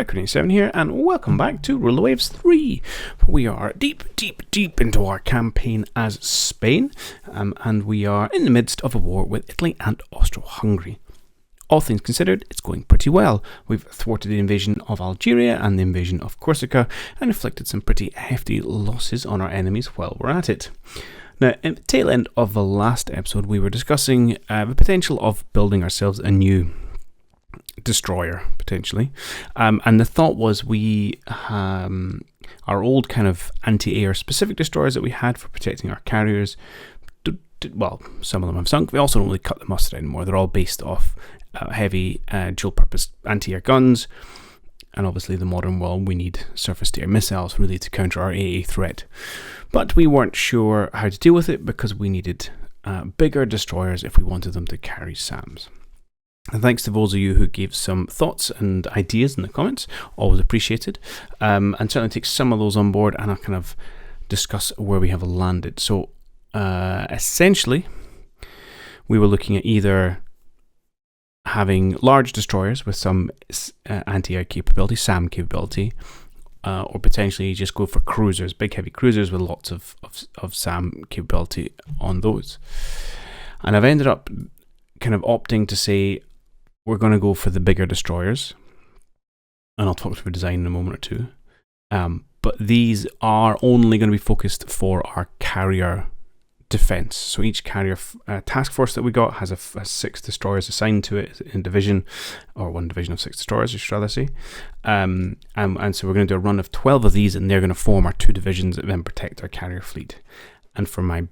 Record87 here, and welcome back to Rule of Waves 3. We are deep into our campaign as Spain, and we are in the midst of a war with Italy and Austro-Hungary. All things considered, it's going pretty well. We've thwarted the invasion of Algeria and the invasion of Corsica, and inflicted some pretty hefty losses on our enemies while we're at it. Now, at the tail end of the last episode, we were discussing the potential of building ourselves a new destroyer, potentially. And the thought was our old kind of anti-air specific destroyers that we had for protecting our carriers, well, some of them have sunk. They also don't really cut the mustard anymore. They're all based off heavy dual-purpose anti-air guns. And obviously, the modern world, we need surface-to-air missiles really to counter our AA threat. But we weren't sure how to deal with it because we needed bigger destroyers if we wanted them to carry SAMs. And thanks to those of you who gave some thoughts and ideas in the comments, always appreciated. And certainly take some of those on board, and I'll kind of discuss where we have landed. So essentially, we were looking at either having large destroyers with some anti-air capability, SAM capability, or potentially just go for cruisers, big heavy cruisers with lots of SAM capability on those. And I've ended up kind of opting to say we're going to go for the bigger destroyers, and I'll talk through design in a moment or two. But these are only going to be focused for our carrier defense. So each carrier task force that we got has 6 destroyers assigned to it in division, or one division of 6 destroyers, I should rather say. And so we're going to do a run of 12 of these, and they're going to form our 2 divisions that then protect our carrier fleet. And for my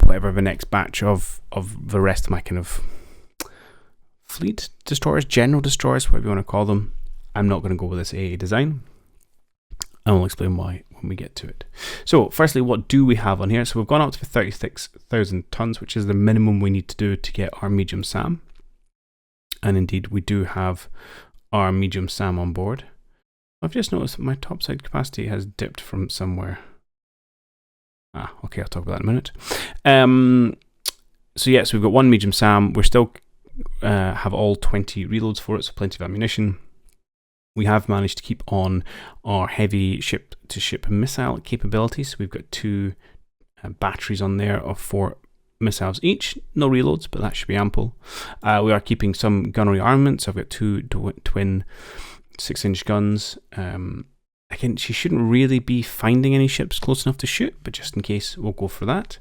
whatever the next batch of the rest of my kind of fleet destroyers, general destroyers, whatever you want to call them, I'm not going to go with this AA design. And I'll explain why when we get to it. So firstly, what do we have on here? So we've gone up to 36,000 tons, which is the minimum we need to do to get our medium SAM. And indeed, we do have our medium SAM on board. I've just noticed that my topside capacity has dipped from somewhere. Okay, I'll talk about that in a minute. So yes, we've got one medium SAM. We're still have all 20 reloads for it, so plenty of ammunition. We have managed to keep on our heavy ship-to-ship missile capabilities. So we've got 2 batteries on there of 4 missiles each. No reloads, but that should be ample. We are keeping some gunnery armaments. I've got 2 twin 6-inch guns. Again, she shouldn't really be finding any ships close enough to shoot, but just in case, we'll go for that.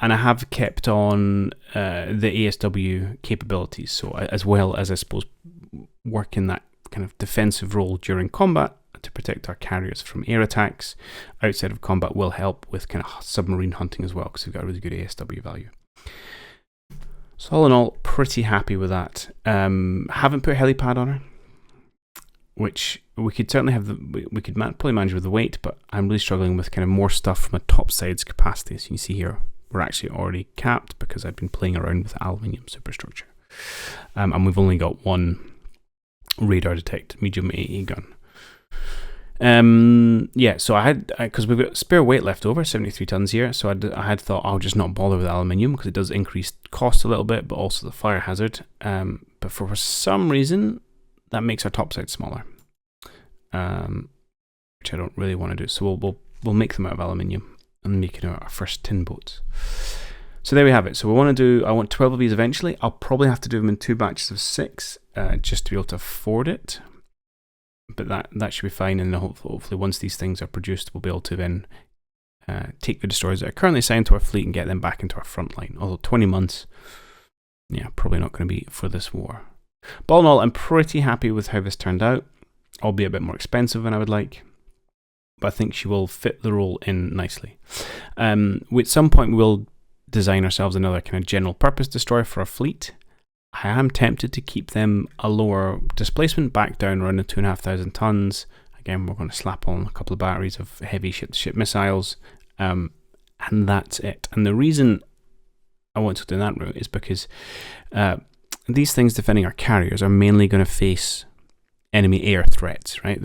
And I have kept on the ASW capabilities, so as well as, I suppose, work in that kind of defensive role during combat to protect our carriers from air attacks. Outside of combat will help with kind of submarine hunting as well, because we've got a really good ASW value. So all in all, pretty happy with that. Haven't put a helipad on her, which we could certainly have. We could probably manage with the weight, but I'm really struggling with kind of more stuff from a topsides capacity. As you can see here, we're actually already capped because I've been playing around with aluminium superstructure. And we've only got one radar detect medium AA gun. Yeah, so I had, because we've got spare weight left over, 73 tons here, so I had thought I'll just not bother with aluminium because it does increase cost a little bit, but also the fire hazard. But for some reason, that makes our topside smaller, which I don't really want to do. So we'll make them out of aluminium and make our first tin boats. So there we have it. So I want 12 of these eventually. I'll probably have to do them in 2 batches of 6 just to be able to afford it. But that should be fine. And hopefully once these things are produced, we'll be able to then take the destroyers that are currently assigned to our fleet and get them back into our front line. Although 20 months, yeah, probably not going to be for this war. But all in all, I'm pretty happy with how this turned out. Albeit a bit more expensive than I would like. But I think she will fit the role in nicely. At some point, we'll design ourselves another kind of general purpose destroyer for our fleet. I am tempted to keep them a lower displacement, back down around the 2,500 tons. Again, we're going to slap on a couple of batteries of heavy ship-to-ship missiles, and that's it. And the reason I want to do that route is because these things defending our carriers are mainly going to face enemy air threats, right?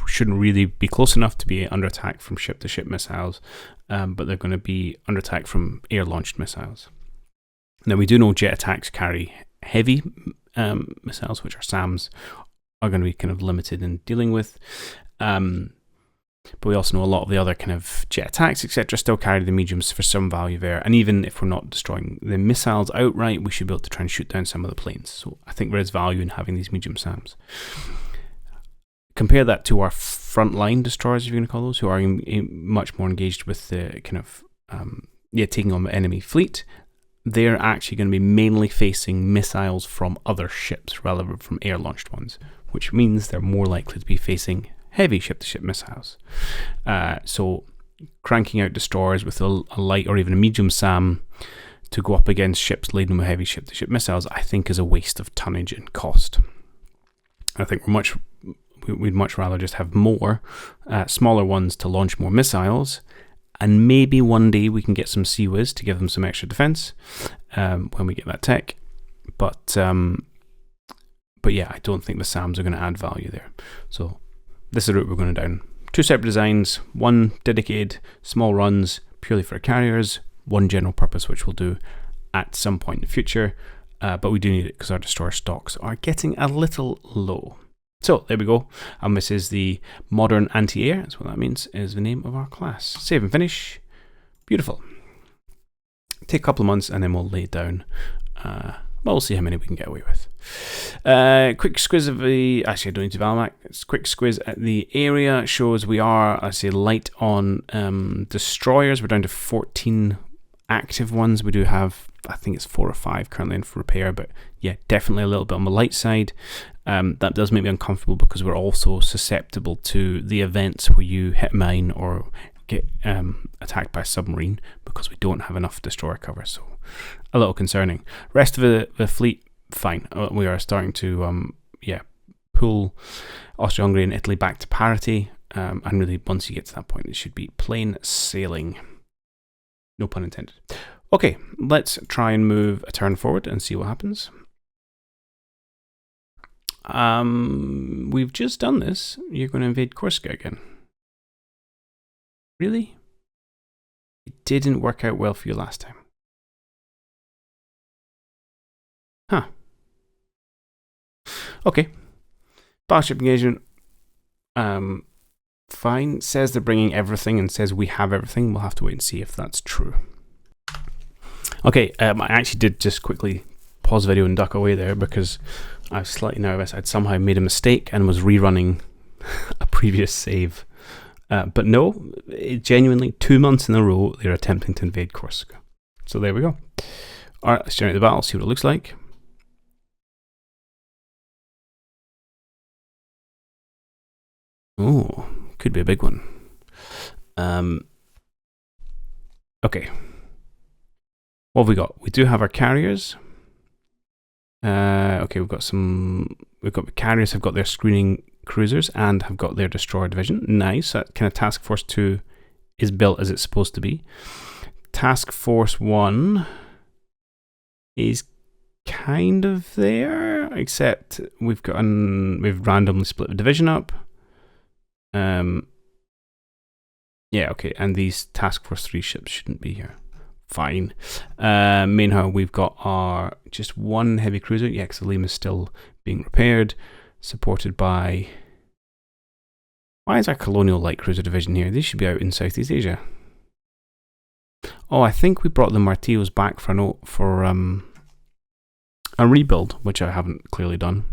Shouldn't really be close enough to be under attack from ship-to-ship missiles, but they're going to be under attack from air-launched missiles. Now, we do know jet attacks carry heavy missiles, which are SAMs, are going to be kind of limited in dealing with. But we also know a lot of the other kind of jet attacks, etc., still carry the mediums for some value there. And even if we're not destroying the missiles outright, we should be able to try and shoot down some of the planes. So I think there is value in having these medium SAMs. Compare that to our frontline destroyers, if you're going to call those, who are much more engaged with the kind of taking on the enemy fleet. They're actually going to be mainly facing missiles from other ships rather than from air-launched ones, which means they're more likely to be facing heavy ship-to-ship missiles. So cranking out destroyers with a light or even a medium SAM to go up against ships laden with heavy ship-to-ship missiles, I think is a waste of tonnage and cost. I think we'd much rather just have more smaller ones to launch more missiles, and maybe one day we can get some Sea-Wiz to give them some extra defense when we get that tech. But yeah, I don't think the SAMs are going to add value there. So this is the route we're going down. 2 separate designs, one dedicated small runs purely for carriers, one general purpose which we'll do at some point in the future, but we do need it because our destroyer stocks are getting a little low. So there we go, and this is the modern anti-air. That's what that means, is the name of our class. Save and finish. Beautiful. Take a couple of months and then we'll lay it down. We'll see how many we can get away with. Quick squiz of the... Actually, I don't need to Valmac. It's a quick squiz at the area. Shows we are, I say, light on destroyers. We're down to 14 active ones. We do have, I think it's 4 or 5 currently in for repair, but yeah, definitely a little bit on the light side. That does make me uncomfortable because we're also susceptible to the events where you hit a mine or get attacked by a submarine because we don't have enough destroyer cover, so a little concerning. Rest of the fleet, fine. We are starting to pull Austria-Hungary and Italy back to parity, and really once you get to that point it should be plain sailing. No pun intended. Okay, let's try and move a turn forward and see what happens. We've just done this. You're going to invade Corsica again. Really? It didn't work out well for you last time. Huh. Okay. Battleship engagement. Fine. Says they're bringing everything and says we have everything. We'll have to wait and see if that's true. Okay, I actually did just quickly pause the video and duck away there because I was slightly nervous. I'd somehow made a mistake and was rerunning a previous save. But no, genuinely 2 months in a row they're attempting to invade Corsica. So there we go. Alright, let's generate the battle, see what it looks like. Oh, could be a big one. Okay. What have we got? We do have our carriers. Okay, we've got the carriers have got their screening cruisers and have got their destroyer division. Nice. That kind of Task Force 2 is built as it's supposed to be. Task Force 1 is kind of there, except we've randomly split the division up. Yeah, okay, and these Task Force 3 ships shouldn't be here. Fine. Meanwhile, we've got our just one heavy cruiser. Yeah, because the Lima is still being repaired, supported by... Why is our Colonial Light Cruiser Division here? They should be out in Southeast Asia. Oh, I think we brought the Martillos back for a rebuild, which I haven't clearly done.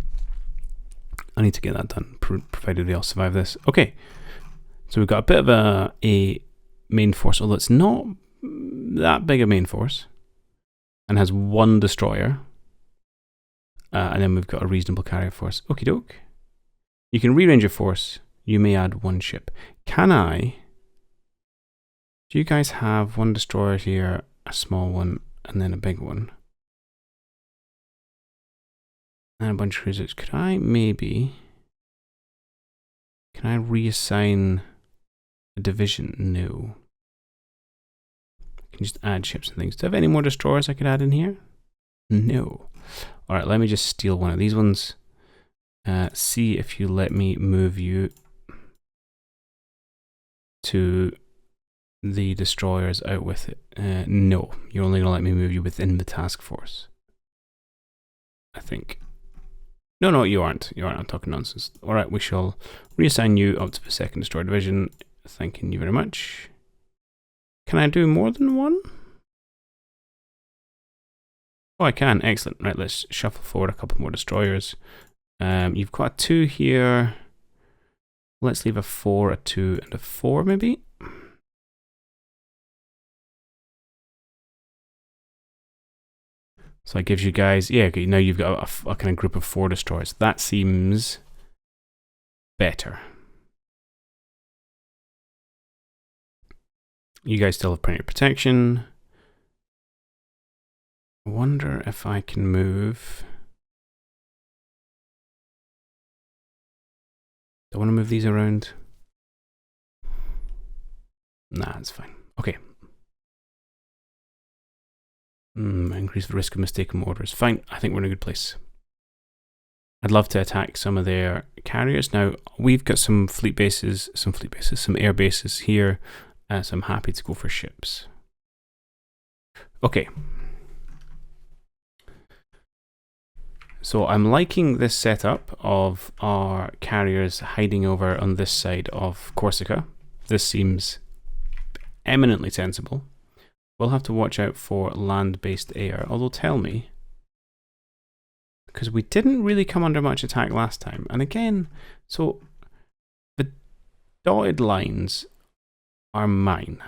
I need to get that done, provided they all survive this. Okay, so we've got a bit of a main force, although it's not that big a main force, and has one destroyer, and then we've got a reasonable carrier force. Okie doke. You can rearrange your force. You may add one ship. Can I? Do you guys have one destroyer here, a small one, and then a big one? And a bunch of cruisers. Could I maybe... Can I reassign a division? No. I can just add ships and things. Do I have any more destroyers I could add in here? No. Alright, let me just steal one of these ones. See if you let me move you to the destroyers out with it. No, you're only going to let me move you within the task force, I think. No, no, you aren't. You aren't. I'm talking nonsense. All right, we shall reassign you up to the 2nd Destroyer Division. Thanking you very much. Can I do more than one? Oh, I can. Excellent. Right, let's shuffle forward a couple more destroyers. You've got a 2 here. Let's leave a 4, a 2, and a 4 maybe. So that gives you guys, yeah, okay, now you've got a kind of group of 4 destroyers. That seems better. You guys still have plenty of protection. I wonder if I can move. Do I want to move these around? Nah, it's fine. Okay. Increase the risk of mistaken orders. Fine, I think we're in a good place. I'd love to attack some of their carriers. Now, we've got some air bases here, so I'm happy to go for ships. Okay. So I'm liking this setup of our carriers hiding over on this side of Corsica. This seems eminently sensible. We'll have to watch out for land-based air, although tell me, because we didn't really come under much attack last time. And again, so the dotted lines are mine.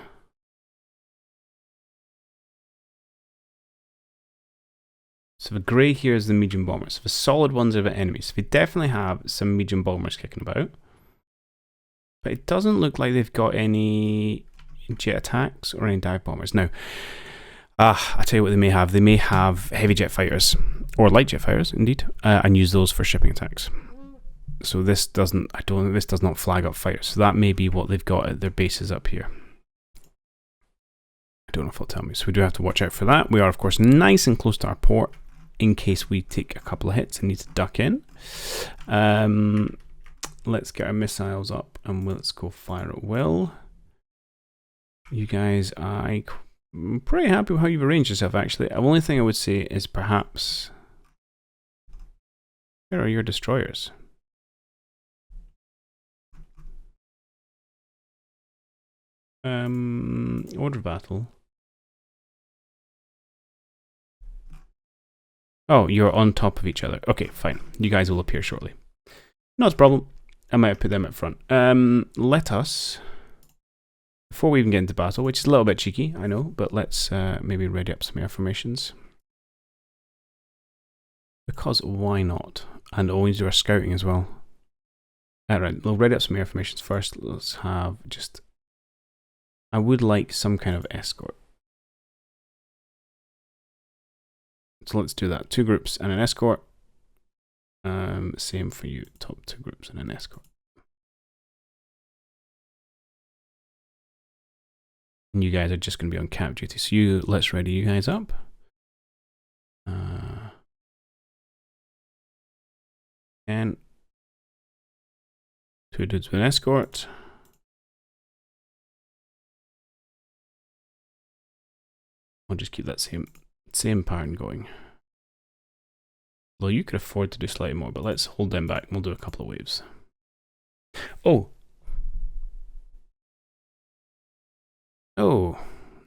So the grey here is the medium bombers. So the solid ones are the enemies. We definitely have some medium bombers kicking about. But it doesn't look like they've got any jet attacks or any dive bombers. Now, I tell you what they may have. They may have heavy jet fighters, or light jet fighters, indeed, and use those for shipping attacks. So this doesn't, this does not flag up fighters. So that may be what they've got at their bases up here. I don't know if it'll tell me. So we do have to watch out for that. We are, of course, nice and close to our port in case we take a couple of hits and need to duck in. Let's get our missiles up and let's go fire at will. You guys, I'm pretty happy with how you've arranged yourself, actually. The only thing I would say is perhaps, where are your destroyers? Order of battle. Oh, you're on top of each other. Okay, fine. You guys will appear shortly. Not a problem. I might put them up front. Let us, before we even get into battle, which is a little bit cheeky, I know, but let's maybe ready up some air formations. Because why not? And always do our scouting as well. Alright, we'll ready up some air formations first. Let's have just, I would like some kind of escort. So let's do that. 2 groups and an escort. Same for you. Top 2 groups and an escort. And you guys are just going to be on cap duty. So let's ready you guys up. And 2 dudes with an escort. I'll just keep that same pattern going. Well, you could afford to do slightly more, but let's hold them back. We'll do a couple of waves. Oh,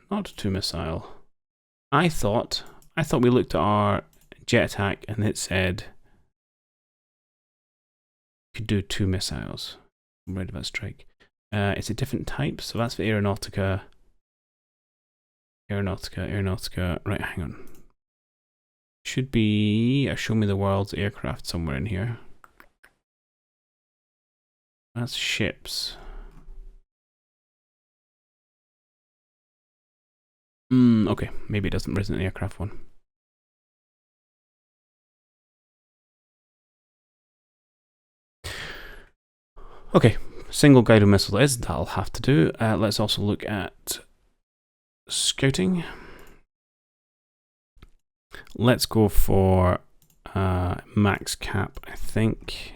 not 2 missile. I thought we looked at our jet attack and it said you could do 2 missiles. I'm ready about strike. It's a different type, so that's for Aeronautica. Aeronautica. Right, hang on. Should be a Show Me the World's aircraft somewhere in here. That's ships. Okay, maybe it doesn't resonate in the aircraft one. Okay, single guided missile is, that'll have to do. Let's also look at scouting. Let's go for max cap, I think.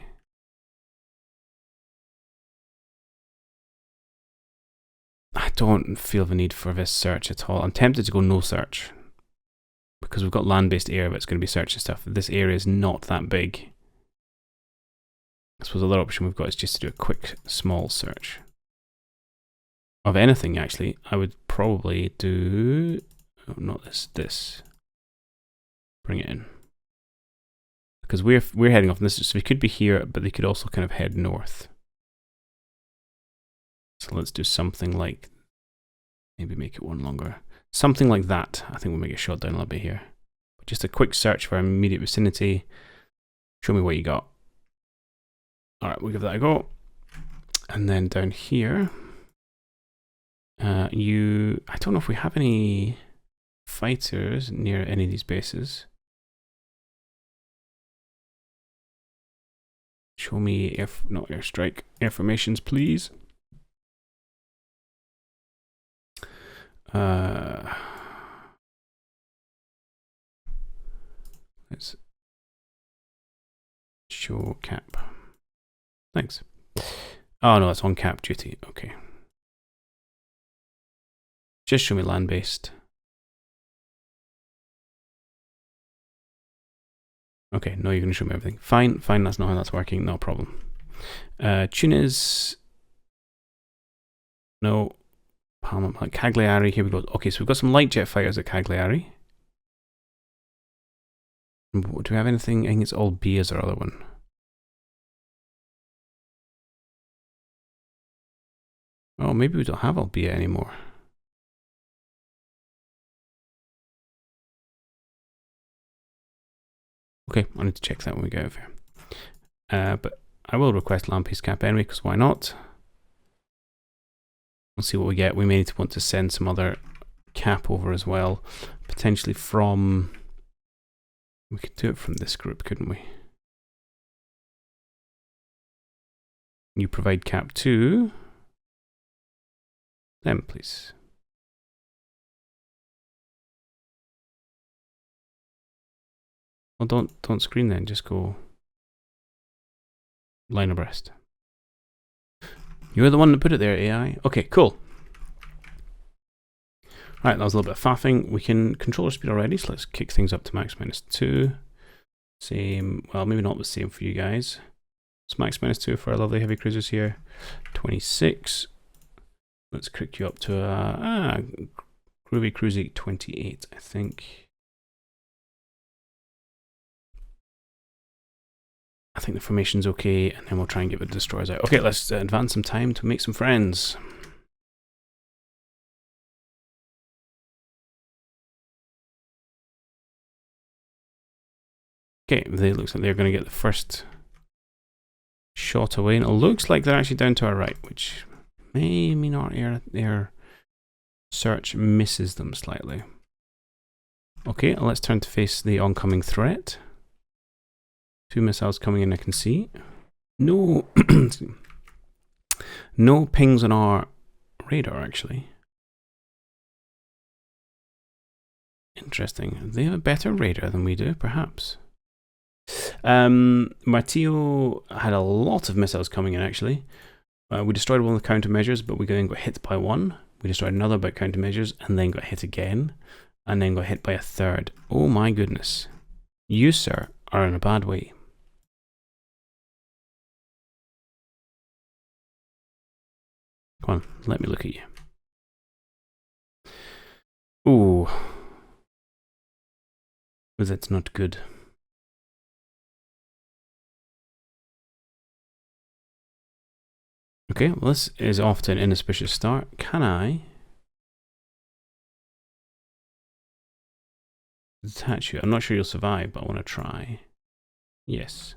I don't feel the need for this search at all. I'm tempted to go no search because we've got land-based air, but it's going to be search and stuff. This area is not that big. I suppose the other option we've got is just to do a quick, small search. Of anything, actually, I would probably do... Oh, not this, this. Bring it in. Because we're heading off in this, so we could be here, but they could also kind of head north. So let's do something like... Maybe make it one longer. Something like that. I think we'll make it short down a little bit here. Just a quick search for our immediate vicinity. Show me what you got. Alright, we'll give that a go. And then down here... I don't know if we have any fighters near any of these bases. Show me not airstrike, air formations, please. Let's show cap. Thanks. Oh no, it's on cap duty. Okay. Just show me land-based. Okay, no, you're going to show me everything. Fine, fine, that's not how that's working, no problem. Tunas. No. Cagliari, here we go. Okay, so we've got some light jet fighters at Cagliari. Do we have anything? I think it's all B as our other one. Oh, maybe we don't have Albia anymore. Okay, I need to check that when we get over here. But I will request land-based cap anyway, because why not? We'll see what we get. We may want to send some other cap over as well. Potentially from... We could do it from this group, couldn't we? You provide cap to them, please. Well, don't screen then. Just go line abreast. You're the one that put it there, AI. Okay, cool. Right, that was a little bit of faffing. We can control our speed already, so let's kick things up to max -2. Same, well, maybe not the same for you guys. It's max -2 for our lovely heavy cruisers here. 26. Let's kick you up to groovy cruisy 28, I think. I think the formation's okay, and then we'll try and get the destroyers out. Okay, let's advance some time to make some friends. Okay, they looks like they're going to get the first shot away, and it looks like they're actually down to our right, which may not air search misses them slightly. Okay, let's turn to face the oncoming threat. 2 missiles coming in, I can see. No, no pings on our radar, actually. Interesting. They have a better radar than we do, perhaps. Matteo had a lot of missiles coming in, actually. We destroyed one of the countermeasures, but we then got hit by one. We destroyed another by countermeasures, and then got hit again, and then got hit by a third. Oh my goodness. You, sir, are in a bad way. Come on, let me look at you. Ooh. But that's not good. Okay, well this is off to an inauspicious start. Can I detach you? I'm not sure you'll survive, but I want to try. Yes.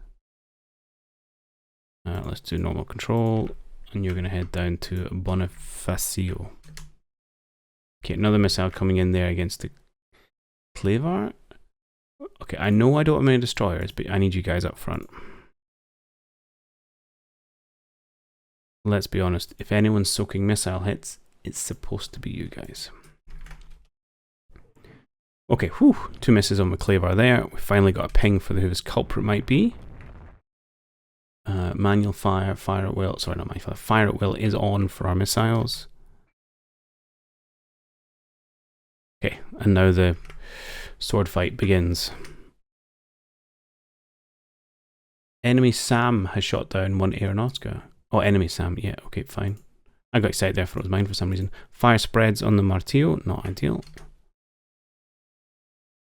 Let's do normal control, and you're going to head down to Bonifacio. Okay, another missile coming in there against the Clavar. Okay, I know I don't have many destroyers, but I need you guys up front. Let's be honest, if anyone's soaking missile hits, it's supposed to be you guys. Okay, whew, 2 misses on the Clavar there. We finally got a ping for who his culprit might be. Manual fire, fire at will, sorry, not manual fire, fire at will is on for our missiles. Okay, and now the sword fight begins. Enemy Sam has shot down one Aeronautica. Oh, enemy Sam. Yeah, okay, fine. I got excited there for it was mine for some reason. Fire spreads on the Martillo. Not ideal.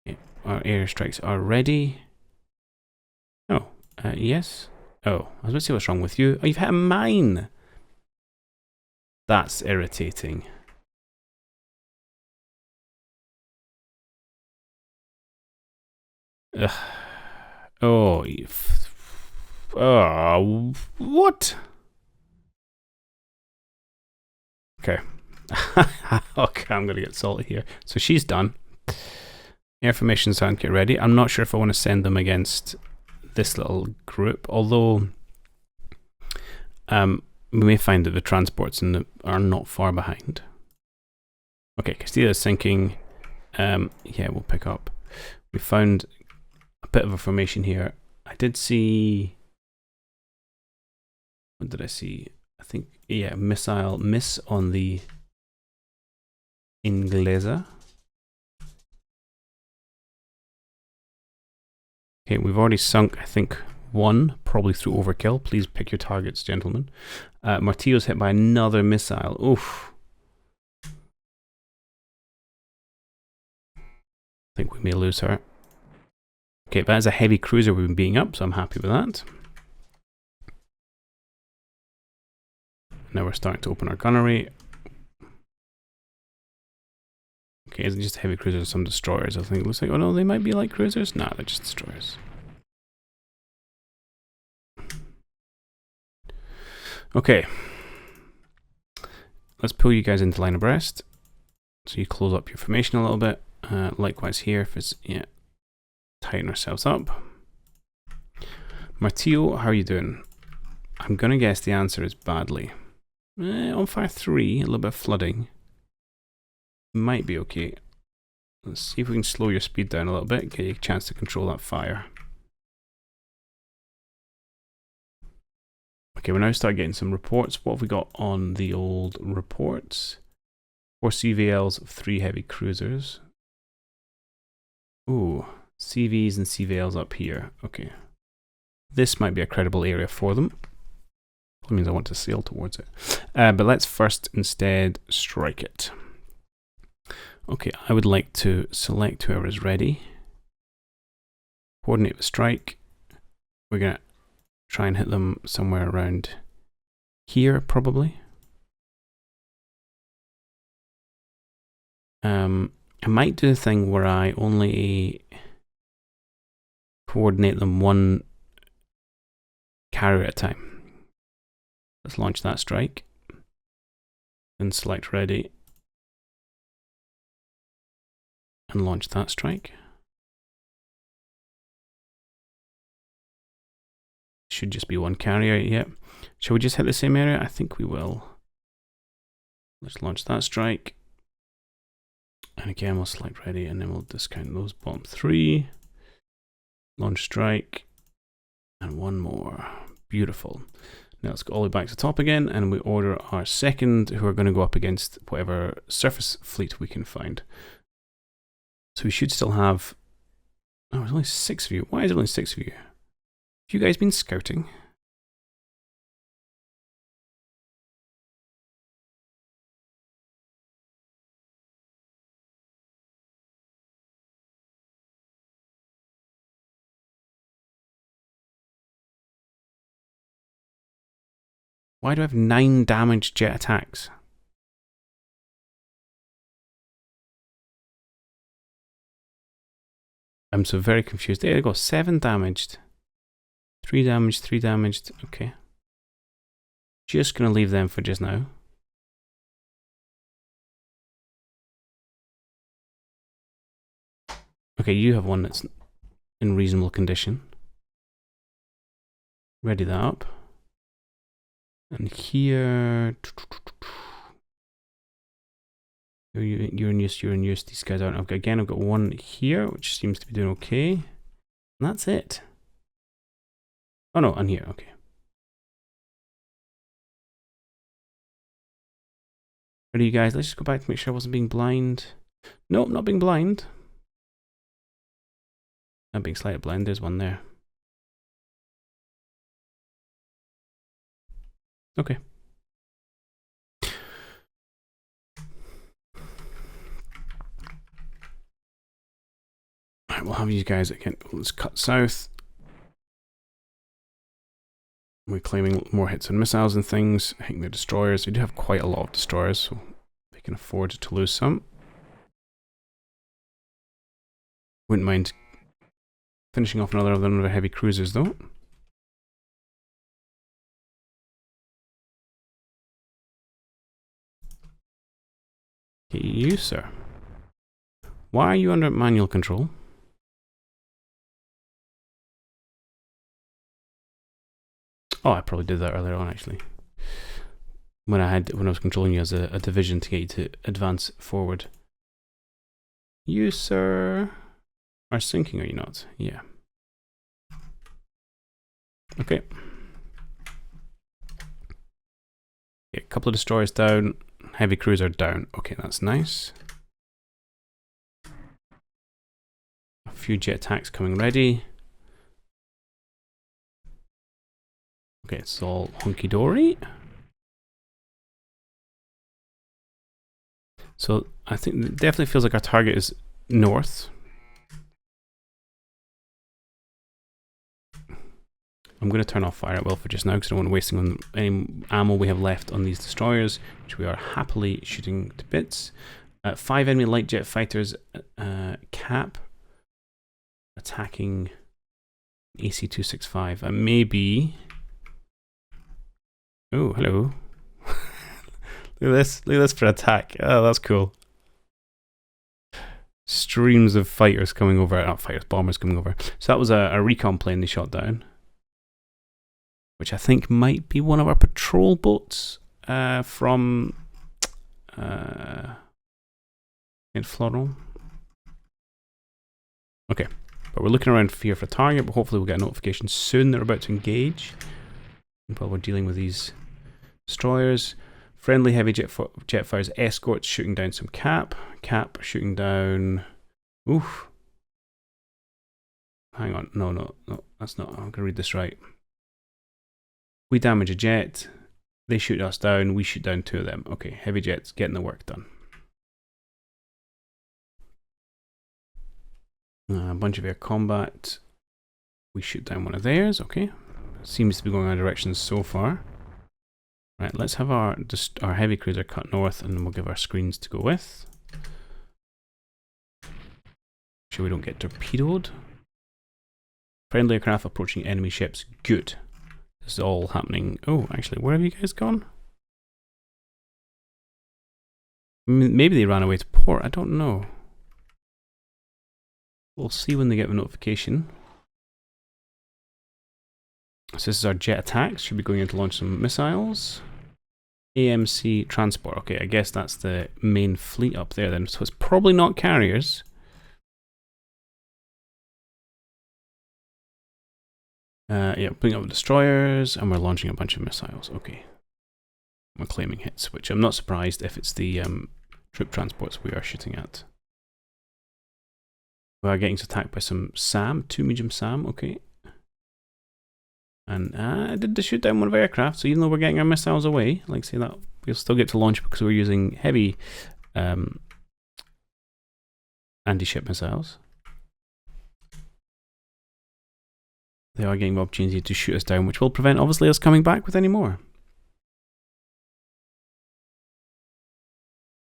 Okay, our airstrikes are ready. Oh, yes. Oh, I was about to see what's wrong with you. Oh, you've hit a mine. That's irritating. Ugh. Oh, oh, what? Okay. Okay, I'm gonna get salty here. So she's done. Air formations aren't get ready. I'm not sure if I want to send them against this little group, although we may find that the transports are not far behind. Okay, Castilla is sinking. Yeah, we'll pick up. We found a bit of a formation here. I did see. What did I see? I think, yeah, missile miss on the Inglesa. Okay, we've already sunk, I think, one, probably through overkill. Please pick your targets, gentlemen. Martillo's hit by another missile. Oof. I think we may lose her. Okay, that is a heavy cruiser we've been beating up, so I'm happy with that. Now we're starting to open our gunnery. Okay, isn't just heavy cruisers and some destroyers? I think it looks like, oh no, they might be light cruisers. Nah, they're just destroyers. Okay. Let's pull you guys into line abreast. So you close up your formation a little bit. Likewise here, if it's, yeah, tighten ourselves up. Martillo, how are you doing? I'm going to guess the answer is badly. On fire 3, a little bit of flooding. Might be okay. Let's see if we can slow your speed down a little bit, get you a chance to control that fire. Okay, we're now starting getting some reports. What have we got on the old reports? 4 CVLs of 3 heavy cruisers. Ooh, CVs and CVLs up here. Okay. This might be a credible area for them. That means I want to sail towards it. But let's first instead strike it. Okay, I would like to select whoever is ready. Coordinate the strike. We're going to try and hit them somewhere around here, probably. I might do the thing where I only coordinate them one carrier at a time. Let's launch that strike. Then select ready. And launch that strike. Should just be one carrier, yep. Shall we just hit the same area? I think we will. Let's launch that strike. And again, we'll select ready, and then we'll discount those bottom 3. Launch strike. And one more. Beautiful. Now let's go all the way back to the top again, and we order our second, who are going to go up against whatever surface fleet we can find. So we should still have... Oh, there's only 6 of you. Why is there only 6 of you? Have you guys been scouting? Why do I have 9 damaged jet attacks? I'm so very confused. There you go, 7 damaged. 3 damaged, 3 damaged. Okay. Just gonna leave them for just now. Okay, you have one that's in reasonable condition. Ready that up. And here... You're in use. These guys aren't. Okay, again, I've got one here, which seems to be doing okay. And that's it. Oh no, and here, okay. Ready, you guys? Let's just go back to make sure I wasn't being blind. Nope, not being blind. I'm being slightly blind. There's one there. Okay. Right, we'll have you guys again. Let's cut south. We're claiming more hits on missiles and things, hitting the destroyers. We do have quite a lot of destroyers, so they can afford to lose some. Wouldn't mind finishing off another of the heavy cruisers, though. Okay, you, sir. Why are you under manual control? Oh, I probably did that earlier on, actually. When I was controlling you as a division to get you to advance forward. You, sir, are sinking, are you not? Yeah. Okay. Yeah, a couple of destroyers down. Heavy cruiser down. Okay, that's nice. A few jet attacks coming ready. Okay, it's all hunky-dory. So I think it definitely feels like our target is north. I'm going to turn off fire at will for just now because I don't want to waste any ammo we have left on these destroyers, which we are happily shooting to bits. 5 enemy light jet fighters cap attacking AC-265. Maybe. Oh, hello. Look at this. Look at this for attack. Oh, that's cool. Streams of fighters coming over. Not fighters, bombers coming over. So that was a recon plane they shot down, which I think might be one of our patrol boats from in Floral. Okay, but we're looking around here for a target, but hopefully we'll get a notification soon that we're about to engage. While we're dealing with these destroyers. Friendly heavy jet fighters escorts shooting down some cap. Cap shooting down... Oof. Hang on. No, that's not... I'm going to read this right. We damage a jet. They shoot us down. We shoot down 2 of them. Okay, heavy jets getting the work done. A bunch of air combat. We shoot down one of theirs. Okay. Seems to be going our directions so far. Right, let's have our heavy cruiser cut north, and then we'll give our screens to go with. Make sure we don't get torpedoed. Friendly aircraft approaching enemy ships. Good. This is all happening. Oh, actually, where have you guys gone? Maybe they ran away to port. I don't know. We'll see when they get the notification. So this is our jet attacks. Should be going in to launch some missiles. AMC transport. Okay, I guess that's the main fleet up there then. So it's probably not carriers. Yeah, putting up destroyers, and we're launching a bunch of missiles. Okay. We're claiming hits, which I'm not surprised if it's the troop transports we are shooting at. We are getting attacked by some SAM, 2 medium SAM. Okay. And I did shoot down one of our aircraft, so even though we're getting our missiles away, like say that, we'll still get to launch because we're using heavy anti-ship missiles. They are getting the opportunity to shoot us down, which will prevent obviously us coming back with any more.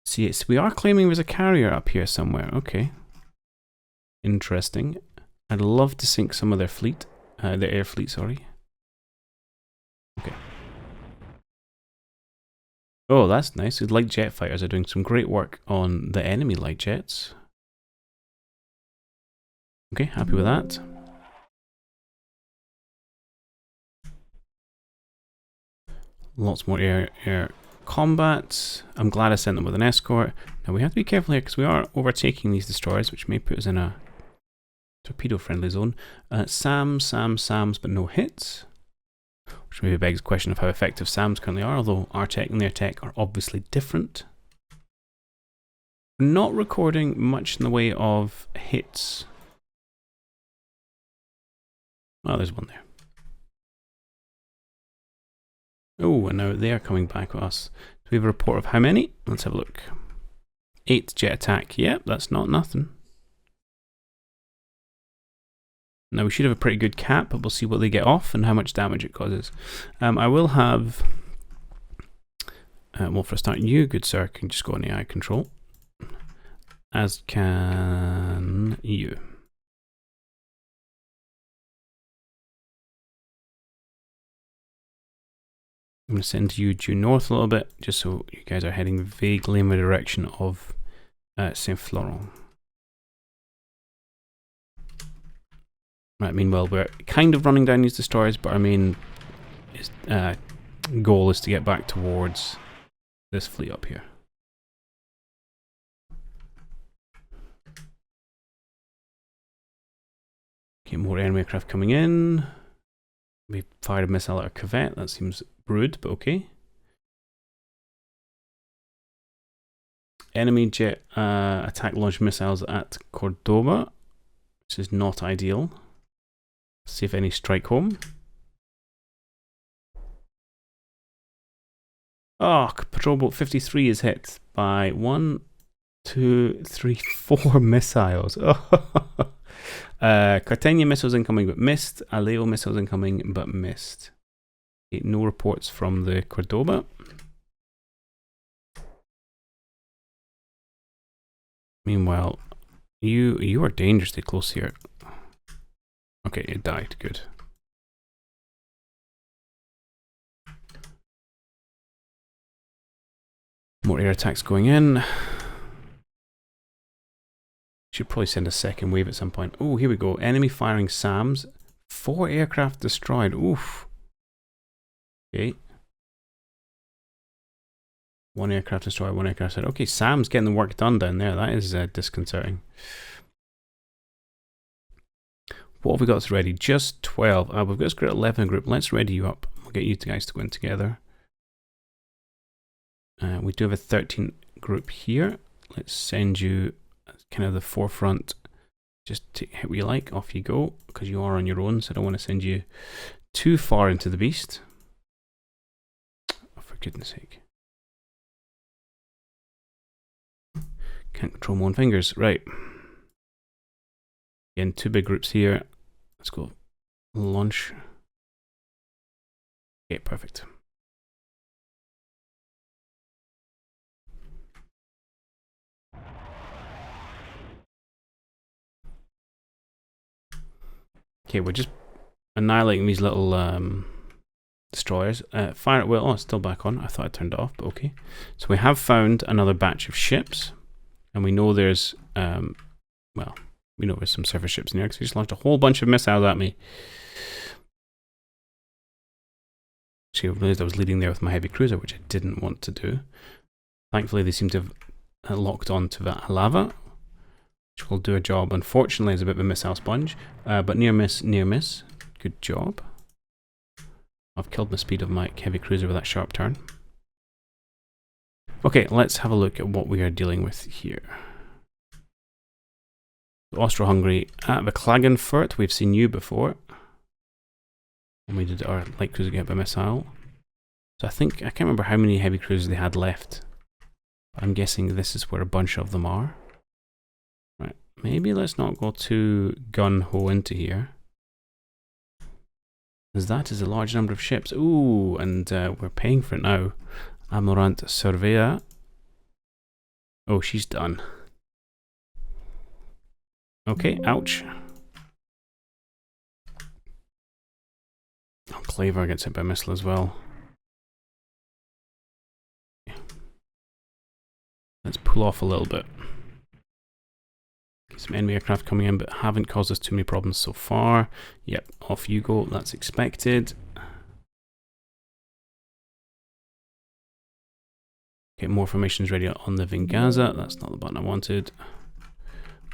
See, we are claiming there's a carrier up here somewhere. Okay. Interesting. I'd love to sink some of their fleet, their air fleet, sorry. Okay. Oh, that's nice. The light jet fighters are doing some great work on the enemy light jets. Okay, happy with that. Lots more air combat. I'm glad I sent them with an escort. Now we have to be careful here because we are overtaking these destroyers, which may put us in a torpedo-friendly zone. SAMs, but no hits. Which maybe begs the question of how effective SAMs currently are, although our tech and their tech are obviously different. We're not recording much in the way of hits. Oh, there's one there. Oh, and now they are coming back with us. Do we have a report of how many? Let's have a look. 8 jet attack. Yep, that's not nothing. Now we should have a pretty good cap, but we'll see what they get off and how much damage it causes. I will have... well, for a start, you, good sir, can just go on AI control. As can you. I'm going to send you due north a little bit, just so you guys are heading vaguely in the direction of Saint Florent. Right, meanwhile, we're kind of running down these destroyers, but our main goal is to get back towards this fleet up here. Okay, more enemy aircraft coming in. We fired a missile at a corvette. That seems rude, but okay. Enemy jet attack launch missiles at Cordoba, which is not ideal. Let's see if any strike home. Oh, patrol boat 53 is hit by 1, 2, 3, 4 missiles. Cartagena missiles incoming but missed. Aleo missiles incoming but missed. Okay, no reports from the Cordoba. Meanwhile, you are dangerously close here. Okay, it died. Good. More air attacks going in. Should probably send a second wave at some point. Oh, here we go. Enemy firing SAMs. 4 aircraft destroyed. Oof. Okay. 1 aircraft destroyed, 1 aircraft destroyed. Okay, SAM's getting the work done down there. That is disconcerting. What have we got ready? Just 12. We've got this group 11 group. Let's ready you up. We'll get you guys to go in together. We do have a 13 group here. Let's send you kind of the forefront. Just take what you like. Off you go, because you are on your own. So I don't want to send you too far into the beast. Oh, for goodness sake. Can't control my own fingers. Right. Again, 2 big groups here. Let's go launch. Okay, perfect. Okay, we're just annihilating these little destroyers. Fire at will. Oh, it's still back on. I thought I turned it off, but okay. So we have found another batch of ships. And we know there's, well, we know there's some surface ships in there because he just launched a whole bunch of missiles at me. Actually, I realized I was leading there with my heavy cruiser, which I didn't want to do. Thankfully, they seem to have locked on to that lava, which will do a job. Unfortunately, it's a bit of a missile sponge, but near miss, near miss. Good job. I've killed the speed of my heavy cruiser with that sharp turn. Okay, let's have a look at what we are dealing with here. Austro-Hungary at the Klagenfurt. We've seen you before. And we did our light cruiser get hit by missile. So I can't remember how many heavy cruisers they had left. I'm guessing this is where a bunch of them are. Right, maybe let's not go too gun-ho into here. As that is a large number of ships. Ooh, and we're paying for it now. Amorant Surveyor. Oh, she's done. Okay, ouch. Oh, Claver gets hit by missile as well. Let's pull off a little bit. Okay, some enemy aircraft coming in, but haven't caused us too many problems so far. Yep, off you go. That's expected. Get more formations ready on the Vengaza. That's not the button I wanted.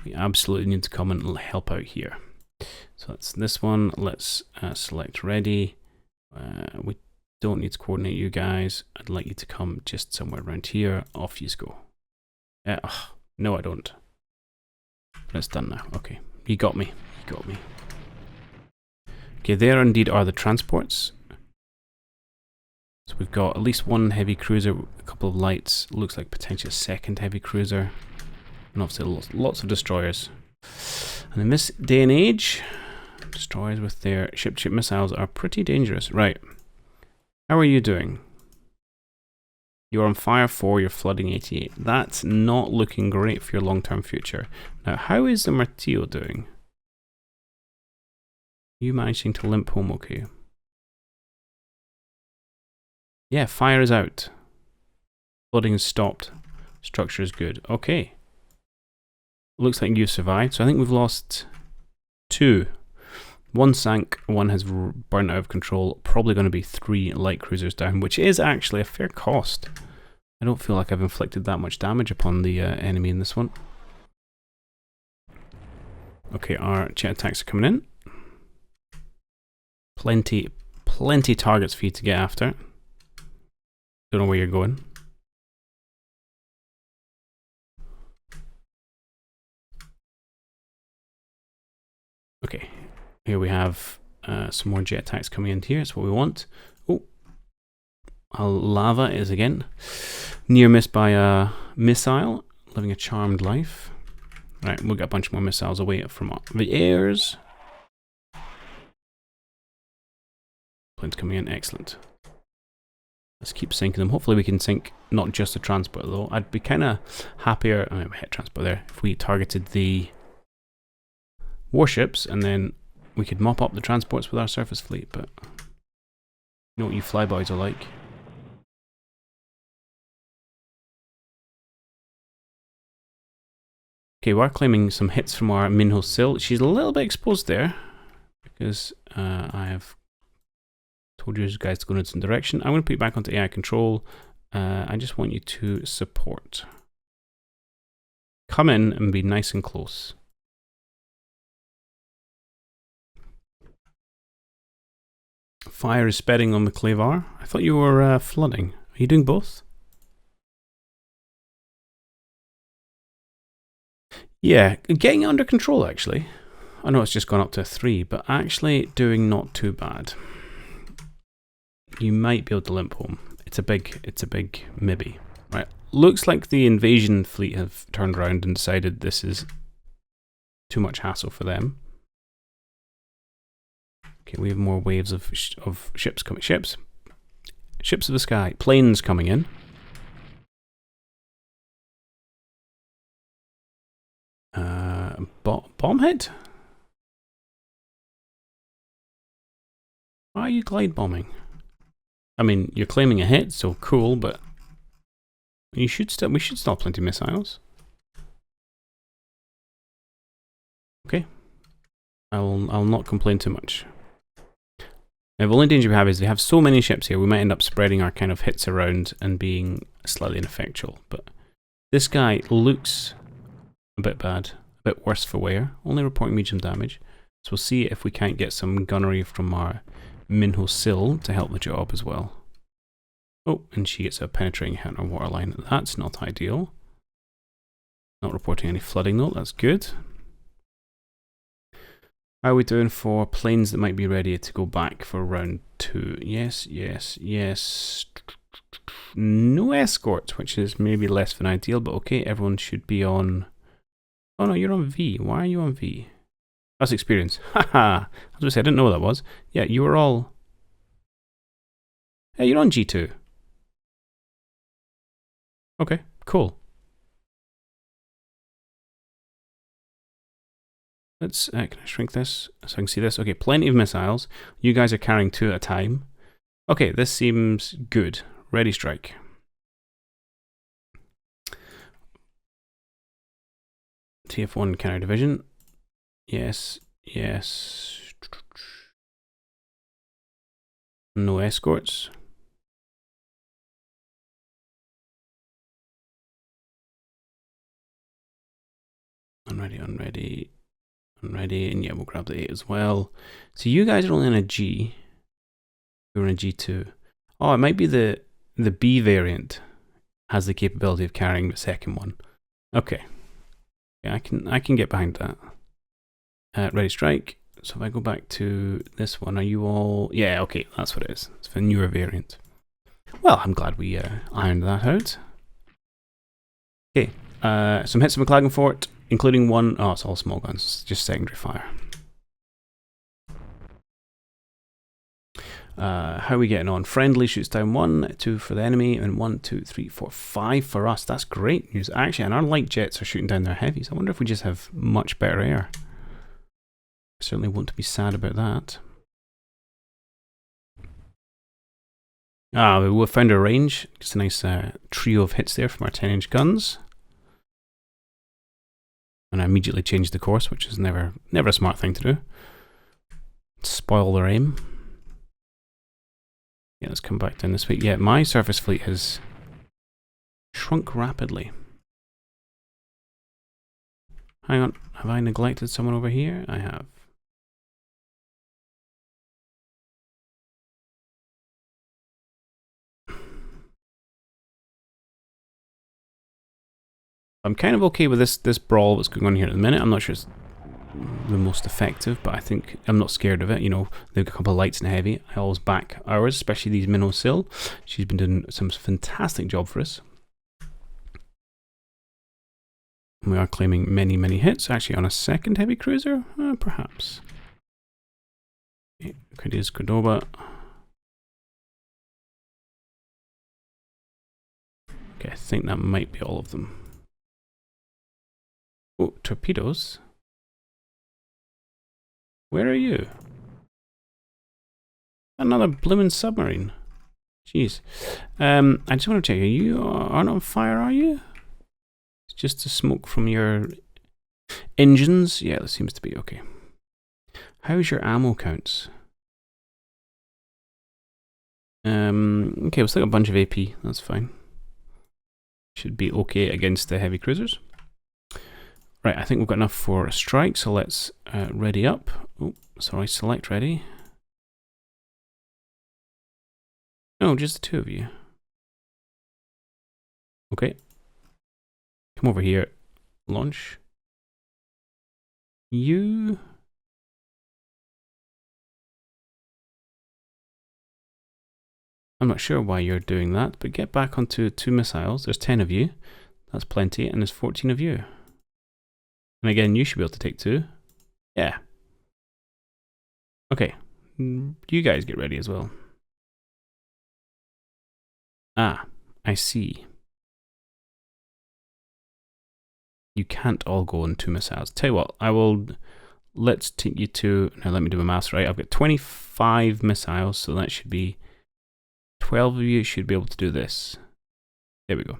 We absolutely need to come and help out here. So that's this one. Let's select ready. We don't need to coordinate you guys. I'd like you to come just somewhere around here. Off you go. No, I don't. But it's done now. Okay, you got me. You got me. Okay, there indeed are the transports. So we've got at least one heavy cruiser, a couple of lights, looks like potentially a second heavy cruiser, and obviously lots of destroyers. And in this day and age, destroyers with their ship-to-ship missiles are pretty dangerous. Right. How are you doing? You're on fire 4, you're flooding 88. That's not looking great for your long-term future. Now, how is the Martillo doing? You managing to limp home okay? Yeah, fire is out. Flooding is stopped. Structure is good. Okay. Looks like you survived. So I think we've lost 2. 1 sank, 1 has burnt out of control. Probably going to be 3 light cruisers down, which is actually a fair cost. I don't feel like I've inflicted that much damage upon the enemy in this one. Okay, our jet attacks are coming in. Plenty targets for you to get after. Don't know where you're going. Okay, here we have some more jet attacks coming in here. That's what we want. Oh, lava is again near missed by a missile. Living a charmed life. Right, we'll get a bunch more missiles away from the airs. Planes coming in, excellent. Let's keep sinking them. Hopefully we can sink not just the transport though. I'd be kind of happier, I mean, we hit transport there, if we targeted the warships and then we could mop up the transports with our surface fleet, but you know what you flyboys are like. Okay, we're claiming some hits from our Minho Sill. She's a little bit exposed there because I have told you guys to go in a different direction. I'm going to put you back onto AI control. I just want you to support. Come in and be nice and close. Fire is spreading on the Clavar. I thought you were flooding. Are you doing both? Yeah, getting it under control actually. I know it's just gone up to 3, but actually doing not too bad. You might be able to limp home. It's a big maybe. Right. Looks like the invasion fleet have turned around and decided this is too much hassle for them. Okay, we have more waves of ships coming. Ships of the sky. Planes coming in. Bomb hit? Why are you glide bombing? I mean, you're claiming a hit, so cool, but we should still plenty of missiles. Okay. I'll not complain too much. Now, the only danger we have is we have so many ships here, we might end up spreading our kind of hits around and being slightly ineffectual. But this guy looks a bit bad, a bit worse for wear, only reporting medium damage. So we'll see if we can't get some gunnery from our Minho Sill to help the job as well. Oh, and she gets a penetrating hit on our waterline. That's not ideal. Not reporting any flooding though, that's good. How are we doing for planes that might be ready to go back for round 2? Yes, yes, yes. No escorts, which is maybe less than ideal, but okay, everyone should be on... Oh no, you're on V. Why are you on V? That's experience. Haha! I was going to say, I didn't know what that was. Yeah, you were all... Hey, you're on G2. Okay, cool. Let's, can I shrink this so I can see this? Okay, plenty of missiles. You guys are carrying 2 at a time. Okay, this seems good. Ready, strike. TF1 counter division. Yes, yes. No escorts. Unready, unready. Unready, and yeah, we'll grab the 8 as well. So you guys are only on a G. You're on a G2. Oh, it might be the B variant has the capability of carrying the second one. Okay. Yeah, I can get behind that. Ready, strike. So if I go back to this one, are you all... Yeah, okay, that's what it is. It's the newer variant. Well, I'm glad we ironed that out. Okay, some hits from Klagenfort, including one... Oh, it's all small guns, it's just secondary fire. How are we getting on? Friendly shoots down 1, 2 for the enemy, and 1, 2, 3, 4, 5 for us. That's great news. Actually, and our light jets are shooting down their heavies. I wonder if we just have much better air. I certainly won't be sad about that. We found a range. Just a nice trio of hits there from our 10-inch guns. And I immediately changed the course, which is never a smart thing to do. Spoil their aim. Yeah, let's come back down this way. Yeah, my surface fleet has shrunk rapidly. Hang on, have I neglected someone over here? I have. I'm kind of okay with this brawl that's going on here at the minute. I'm not sure it's the most effective, but I think I'm not scared of it. You know, they've got a couple of lights and heavy. I always back ours, especially these Minnow Sill. She's been doing some fantastic job for us. We are claiming many, many hits. Actually, on a second heavy cruiser, perhaps. Okay, is Cordoba. Okay, I think that might be all of them. Oh, torpedoes. Where are you? Another blooming submarine. Jeez. I just want to check. You aren't on fire, are you? It's just the smoke from your engines. Yeah, that seems to be okay. How's your ammo counts? Okay, we'll still got a bunch of AP. That's fine. Should be okay against the heavy cruisers. Right, I think we've got enough for a strike, so let's ready up. Oh, sorry, select ready. Oh, just the two of you. Okay. Come over here. Launch. You... I'm not sure why you're doing that, but get back onto 2 missiles. There's 10 of you. That's plenty, and there's 14 of you. And again, you should be able to take 2. Yeah. Okay. You guys get ready as well. Ah, I see. You can't all go on 2 missiles. Tell you what, let's take you to... Now let me do my maths right. I've got 25 missiles, so that should be... 12 of you should be able to do this. There we go.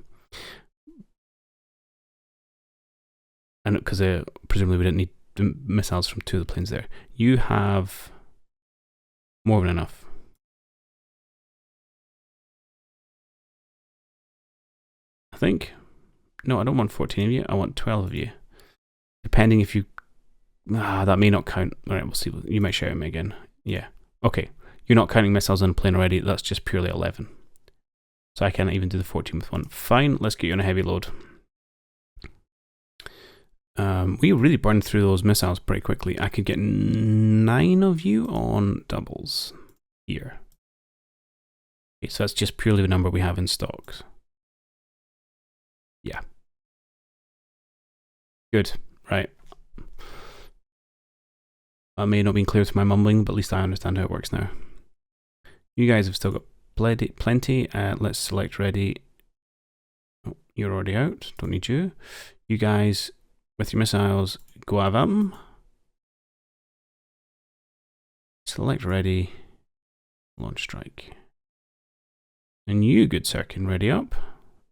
And because presumably we didn't need the missiles from 2 of the planes there. You have more than enough. I think. No, I don't want 14 of you. I want 12 of you. Depending if you... that may not count. Alright, we'll see. You might shout at me again. Yeah. Okay. You're not counting missiles on the plane already. That's just purely 11. So I can't even do the 14 with 1. Fine, let's get you on a heavy load. We really burned through those missiles pretty quickly. I could get 9 of you on doubles here. Okay, so that's just purely the number we have in stocks. Yeah. Good, right. That may not be clear to my mumbling, but at least I understand how it works now. You guys have still got plenty. Let's select ready. Oh, you're already out. Don't need you. You guys, with your missiles, go avam. Select ready. Launch strike. And you, good sir, can ready up,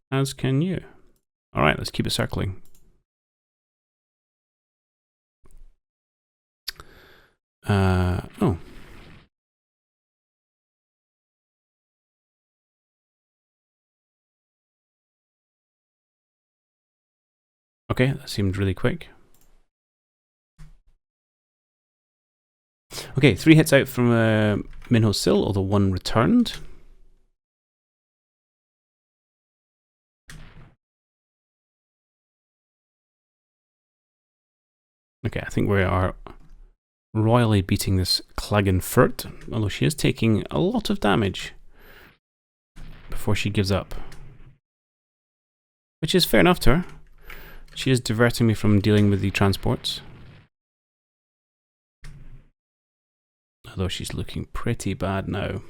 as can you. Alright, let's keep it circling. Oh. Okay, that seemed really quick. Okay, 3 hits out from Minho Sill, although 1 returned. Okay, I think we are royally beating this Klagenfurt, although she is taking a lot of damage before she gives up. Which is fair enough to her. She is diverting me from dealing with the transports. Although she's looking pretty bad now.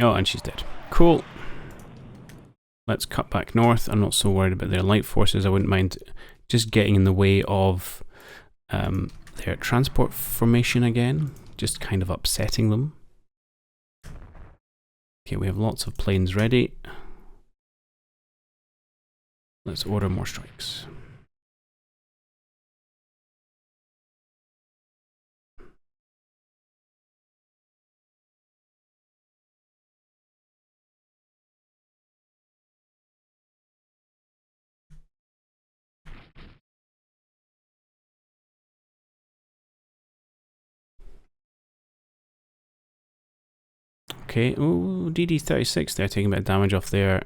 Oh, and she's dead. Cool. Let's cut back north. I'm not so worried about their light forces. I wouldn't mind just getting in the way of their transport formation again. Just kind of upsetting them. Okay, we have lots of planes ready. Let's order more strikes. Okay, ooh, DD-36, they're taking a bit of damage off their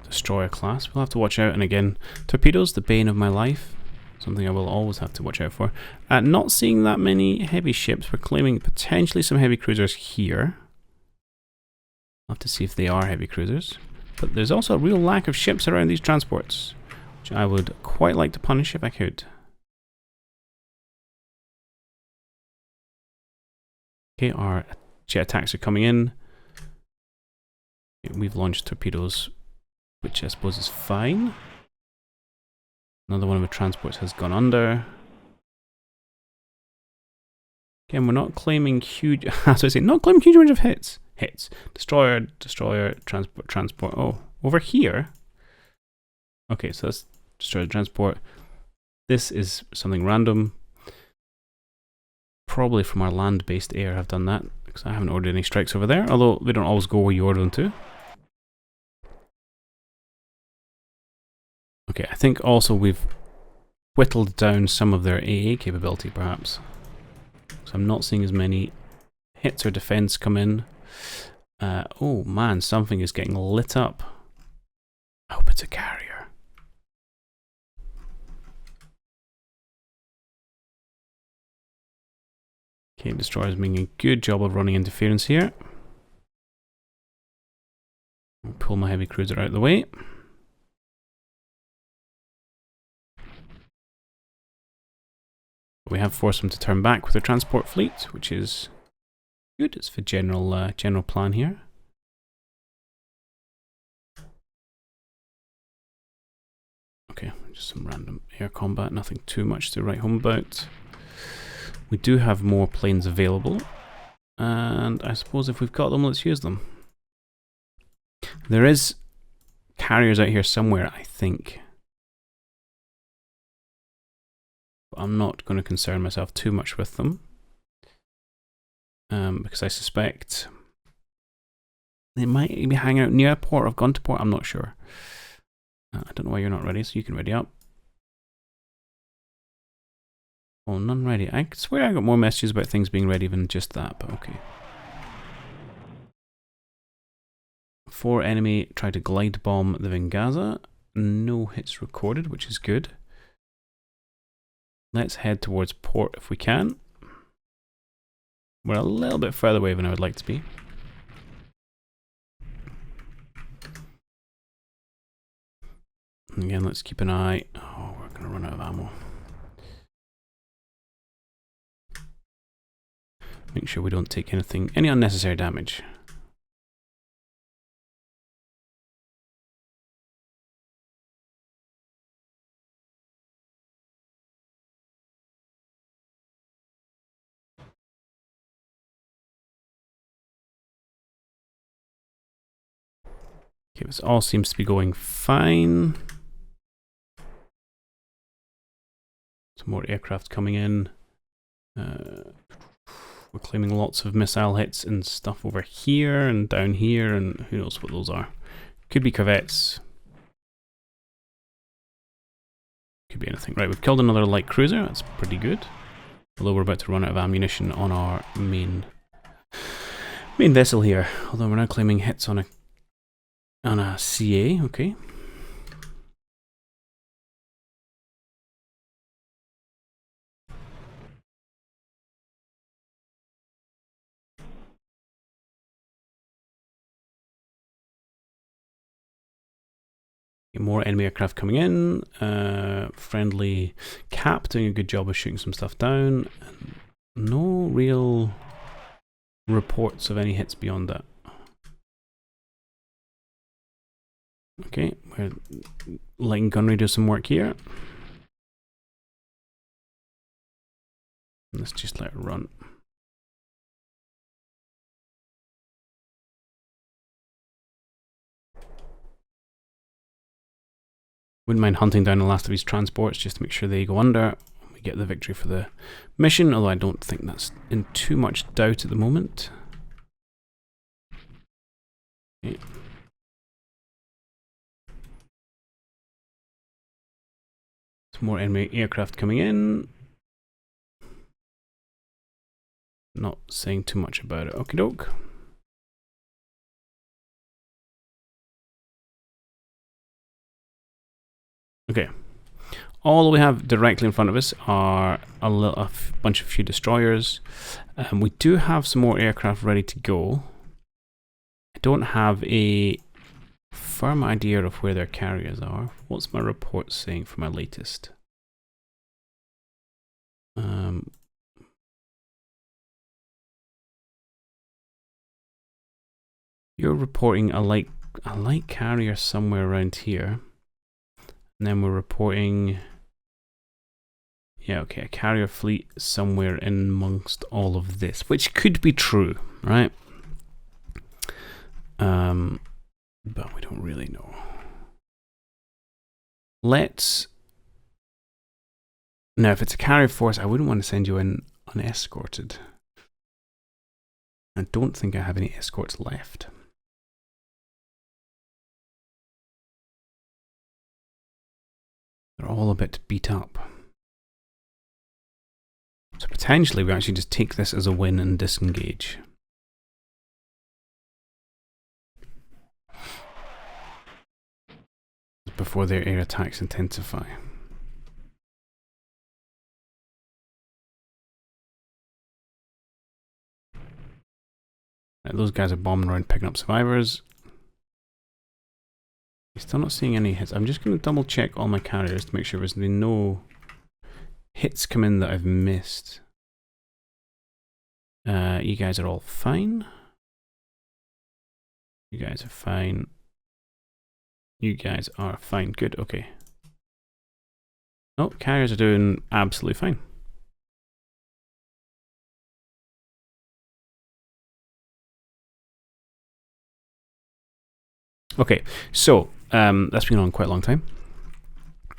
destroyer class. We'll have to watch out, and again, torpedoes, the bane of my life. Something I will always have to watch out for. Not seeing that many heavy ships. We're claiming potentially some heavy cruisers here. I'll have to see if they are heavy cruisers. But there's also a real lack of ships around these transports, which I would quite like to punish if I could. Okay, our jet attacks are coming in. We've launched torpedoes, which I suppose is fine. Another one of the transports has gone under. Again, we're not claiming huge... as I say, not claiming huge range of hits. Destroyer, transport. Oh, over here? Okay, so that's destroyer, transport. This is something random. Probably from our land-based air I've done that, because I haven't ordered any strikes over there, although they don't always go where you order them to. Okay, I think also we've whittled down some of their AA capability, perhaps. So I'm not seeing as many hits or defense come in. Oh man, something is getting lit up. I hope it's a carrier. Okay, destroyer's making a good job of running interference here. I'll pull my heavy cruiser out of the way. We have forced them to turn back with their transport fleet, which is good. It's the general plan here. Okay, just some random air combat, nothing too much to write home about. We do have more planes available, and I suppose if we've got them, let's use them. There is carriers out here somewhere, I think. I'm not going to concern myself too much with them, because I suspect they might be hanging out near a port. I've gone to port, I'm not sure. I don't know why you're not ready, so you can ready up. Oh, none ready. I swear I got more messages about things being ready than just that, but okay. 4 enemy try to glide bomb the Vengaza. No hits recorded, which is good. Let's head towards port if we can. We're a little bit further away than I would like to be. And again, let's keep an eye. Oh, we're going to run out of ammo. Make sure we don't take any unnecessary damage. Okay, this all seems to be going fine. Some more aircraft coming in. We're claiming lots of missile hits and stuff over here and down here, and who knows what those are. Could be corvettes. Could be anything. Right, we've killed another light cruiser. That's pretty good. Although we're about to run out of ammunition on our main vessel here. Although we're now claiming hits on a CA. Okay. More enemy aircraft coming in. Friendly Cap doing a good job of shooting some stuff down. No real reports of any hits beyond that. Okay, we're letting gunnery do some work here. Let's just let it run. Wouldn't mind hunting down the last of these transports just to make sure they go under. We get the victory for the mission, although I don't think that's in too much doubt at the moment. Okay. Some more enemy aircraft coming in. Not saying too much about it. Okie doke. Okay. All we have directly in front of us are a bunch of few destroyers. We do have some more aircraft ready to go. I don't have a firm idea of where their carriers are. What's my report saying for my latest? You're reporting a light carrier somewhere around here. And then we're reporting, yeah, okay, a carrier fleet somewhere in amongst all of this, which could be true, right? But we don't really know. Now, if it's a carrier force, I wouldn't want to send you in unescorted. I don't think I have any escorts left. They're all a bit beat up. So potentially we actually just take this as a win and disengage. Before their air attacks intensify. Those guys are bombing around picking up survivors. Still not seeing any hits. I'm just going to double check all my carriers to make sure there's been no hits come in that I've missed. You guys are all fine. You guys are fine. You guys are fine. Good, okay. Oh, carriers are doing absolutely fine. Okay, so that's been on quite a long time.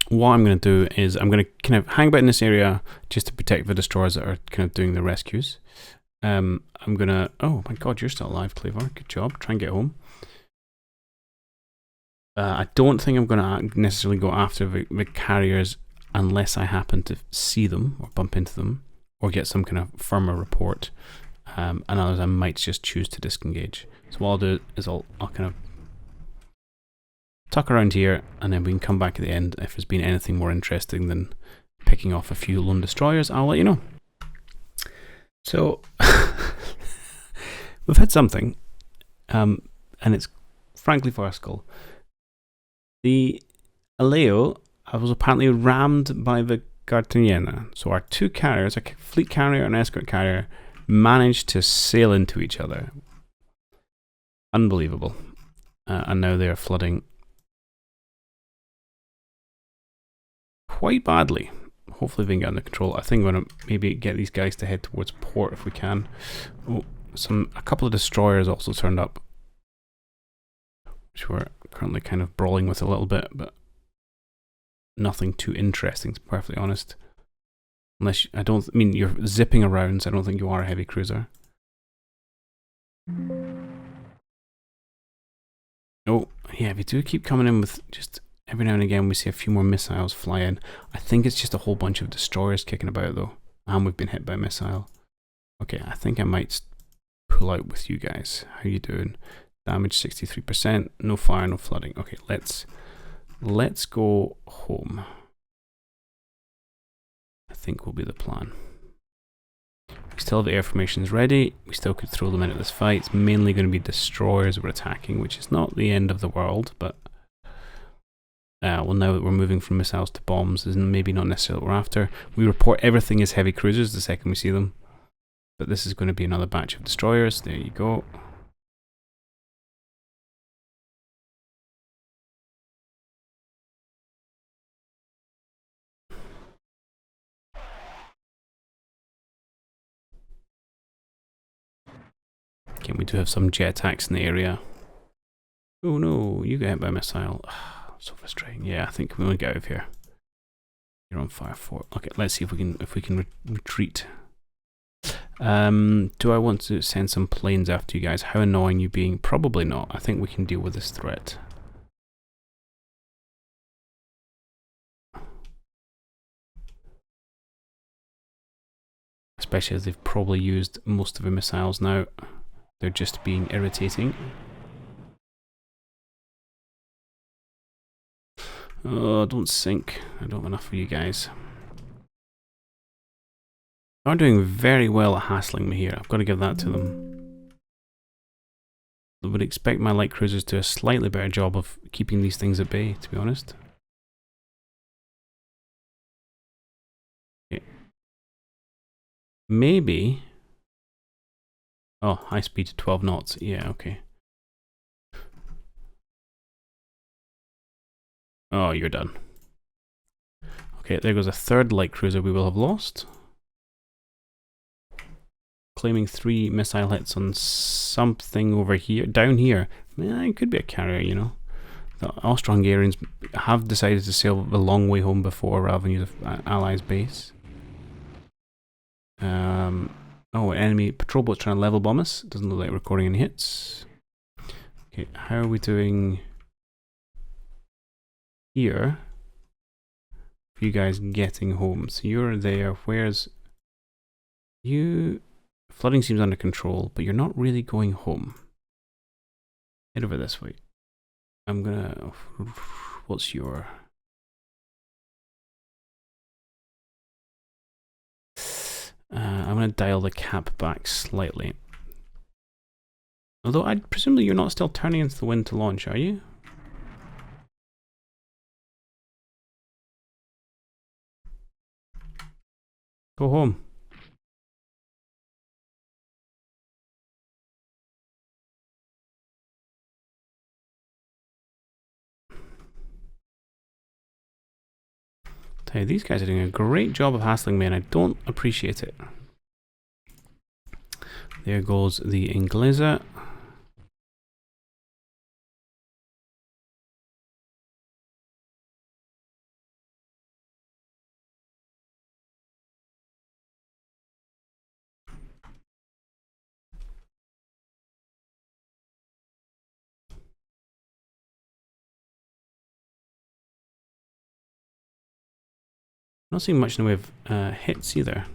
What I'm going to do is I'm going to kind of hang about in this area just to protect the destroyers that are kind of doing the rescues. I'm going to... Oh my god, you're still alive, Cleaver. Good job. Try and get home. I don't think I'm going to necessarily go after the carriers unless I happen to see them or bump into them or get some kind of firmer report. And others I might just choose to disengage. So what I'll do is I'll kind of tuck around here, and then we can come back at the end. If there's been anything more interesting than picking off a few lone destroyers, I'll let you know. So, we've had something, and it's frankly farcical. The Aleo was apparently rammed by the Cartagena. So our two carriers, a fleet carrier and an escort carrier, managed to sail into each other. Unbelievable. And now they are flooding quite badly. Hopefully they can get under control. I think I'm going to maybe get these guys to head towards port if we can. Oh, a couple of destroyers also turned up, which we're currently kind of brawling with a little bit, but nothing too interesting, to be perfectly honest. Unless I mean you're zipping around, so I don't think you are a heavy cruiser. Oh, yeah, we do keep coming in with just every now and again we see a few more missiles fly in. I think it's just a whole bunch of destroyers kicking about though, and we've been hit by a missile. Okay, I think I might pull out with you guys. How you doing? Damage 63%, no fire, no flooding. Okay, let's go home. I think will be the plan. We still have the air formations ready. We still could throw them into this fight. It's mainly going to be destroyers we're attacking, which is not the end of the world, but Well, now that we're moving from missiles to bombs is maybe not necessarily what we're after. We report everything as heavy cruisers the second we see them. But this is going to be another batch of destroyers. There you go. Okay, we do have some jet attacks in the area. Oh no, you get hit by a missile. So frustrating. Yeah, I think we want to get out of here. You're on fire for. Okay, let's see if we can retreat. Do I want to send some planes after you guys? How annoying you being? Probably not. I think we can deal with this threat. Especially as they've probably used most of the missiles now. They're just being irritating. Oh, don't sink. I don't have enough for you guys. They're doing very well at hassling me here. I've got to give that to them. I would expect my light cruisers to do a slightly better job of keeping these things at bay, to be honest. Okay. Maybe. Oh, high speed to 12 knots. Yeah, okay. Oh, you're done. Okay, there goes a third light cruiser we will have lost. Claiming 3 missile hits on something over here, down here. It could be a carrier, you know. The Austro-Hungarians have decided to sail the long way home before rather than use an allies base. Oh, enemy patrol boat's trying to level bomb us. Doesn't look like we're recording any hits. Okay, how are we doing here? For you guys getting home. So you're there. Where's you? Flooding seems under control, but you're not really going home. Head over this way. I'm gonna. What's your? I'm gonna dial the cap back slightly. Although I presumably you're not still turning into the wind to launch, are you? Go home. Tell you, these guys are doing a great job of hassling me and I don't appreciate it. There goes the Inglesa. Not seeing much in the way of hits either.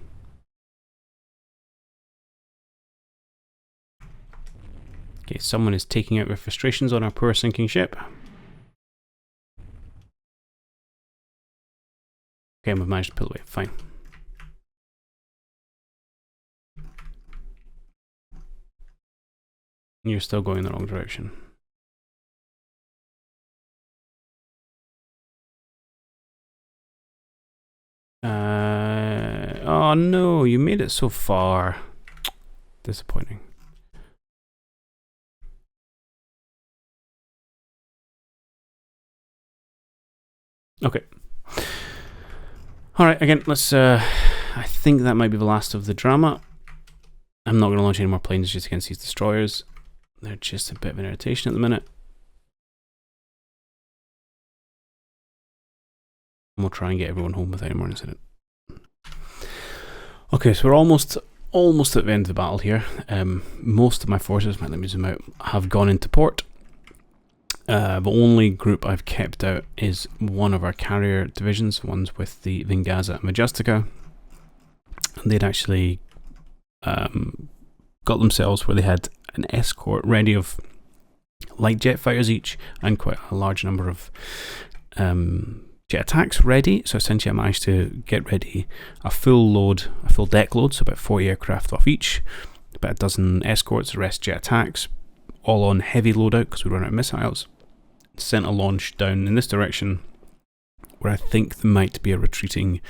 Okay, someone is taking out their frustrations on our poor sinking ship. Okay, we've managed to pull away. Fine. You're still going in the wrong direction. Oh no, you made it so far. Disappointing. Okay. Alright, again, let's, I think that might be the last of the drama. I'm not going to launch any more planes just against these destroyers. They're just a bit of an irritation at the minute. And we'll try and get everyone home without any more incident. Okay, so we're almost at the end of the battle here. Most of my forces, let me zoom out, have gone into port. The only group I've kept out is one of our carrier divisions, ones with the Vingaza and Majestica. And they'd actually got themselves where they had an escort ready of light jet fighters each and quite a large number of jet attacks ready. So essentially I managed to get ready a full deck load, so about 40 aircraft off each, about a dozen escorts, the rest jet attacks, all on heavy loadout because we run out of missiles. Sent a launch down in this direction where I think there might be a retreating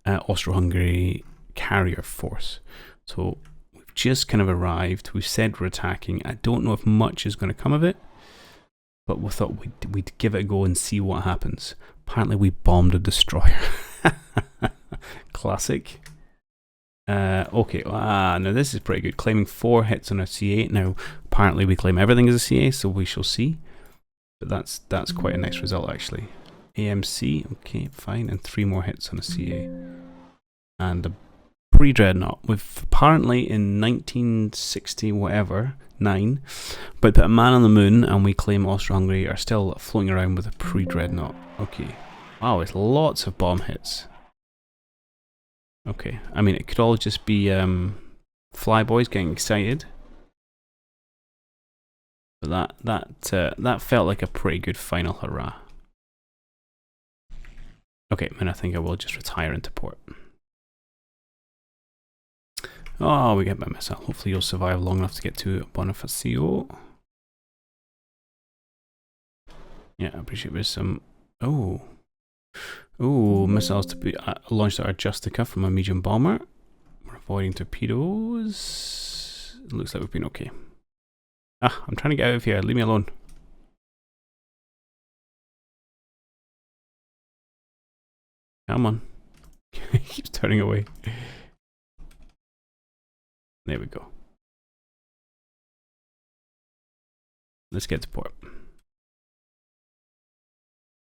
Austro-Hungary carrier force. So we've just kind of arrived. We've said we're attacking. I don't know if much is going to come of it, but we thought we'd give it a go and see what happens. Apparently we bombed a destroyer. Classic. Okay, now this is pretty good. Claiming 4 hits on a C8. Now, apparently we claim everything as a CA, so we shall see. But that's quite a nice result, actually. AMC, okay, fine, and 3 more hits on a CA. And a pre-dreadnought. We've apparently in 1960 whatever, 9, but put a man on the moon, and we claim Austro-Hungary are still floating around with a pre-dreadnought. Okay. Wow, it's lots of bomb hits. Okay, I mean, it could all just be flyboys getting excited, but that felt like a pretty good final hurrah. Okay, and I think I will just retire into port. Oh, we get my missile. Hopefully, you'll survive long enough to get to Bonifacio. Yeah, I appreciate there's some. Oh, missiles to be launched at our Justica from a medium bomber. We're avoiding torpedoes. It looks like we've been okay. Ah, I'm trying to get out of here. Leave me alone. Come on. He keeps turning away. There we go. Let's get to port.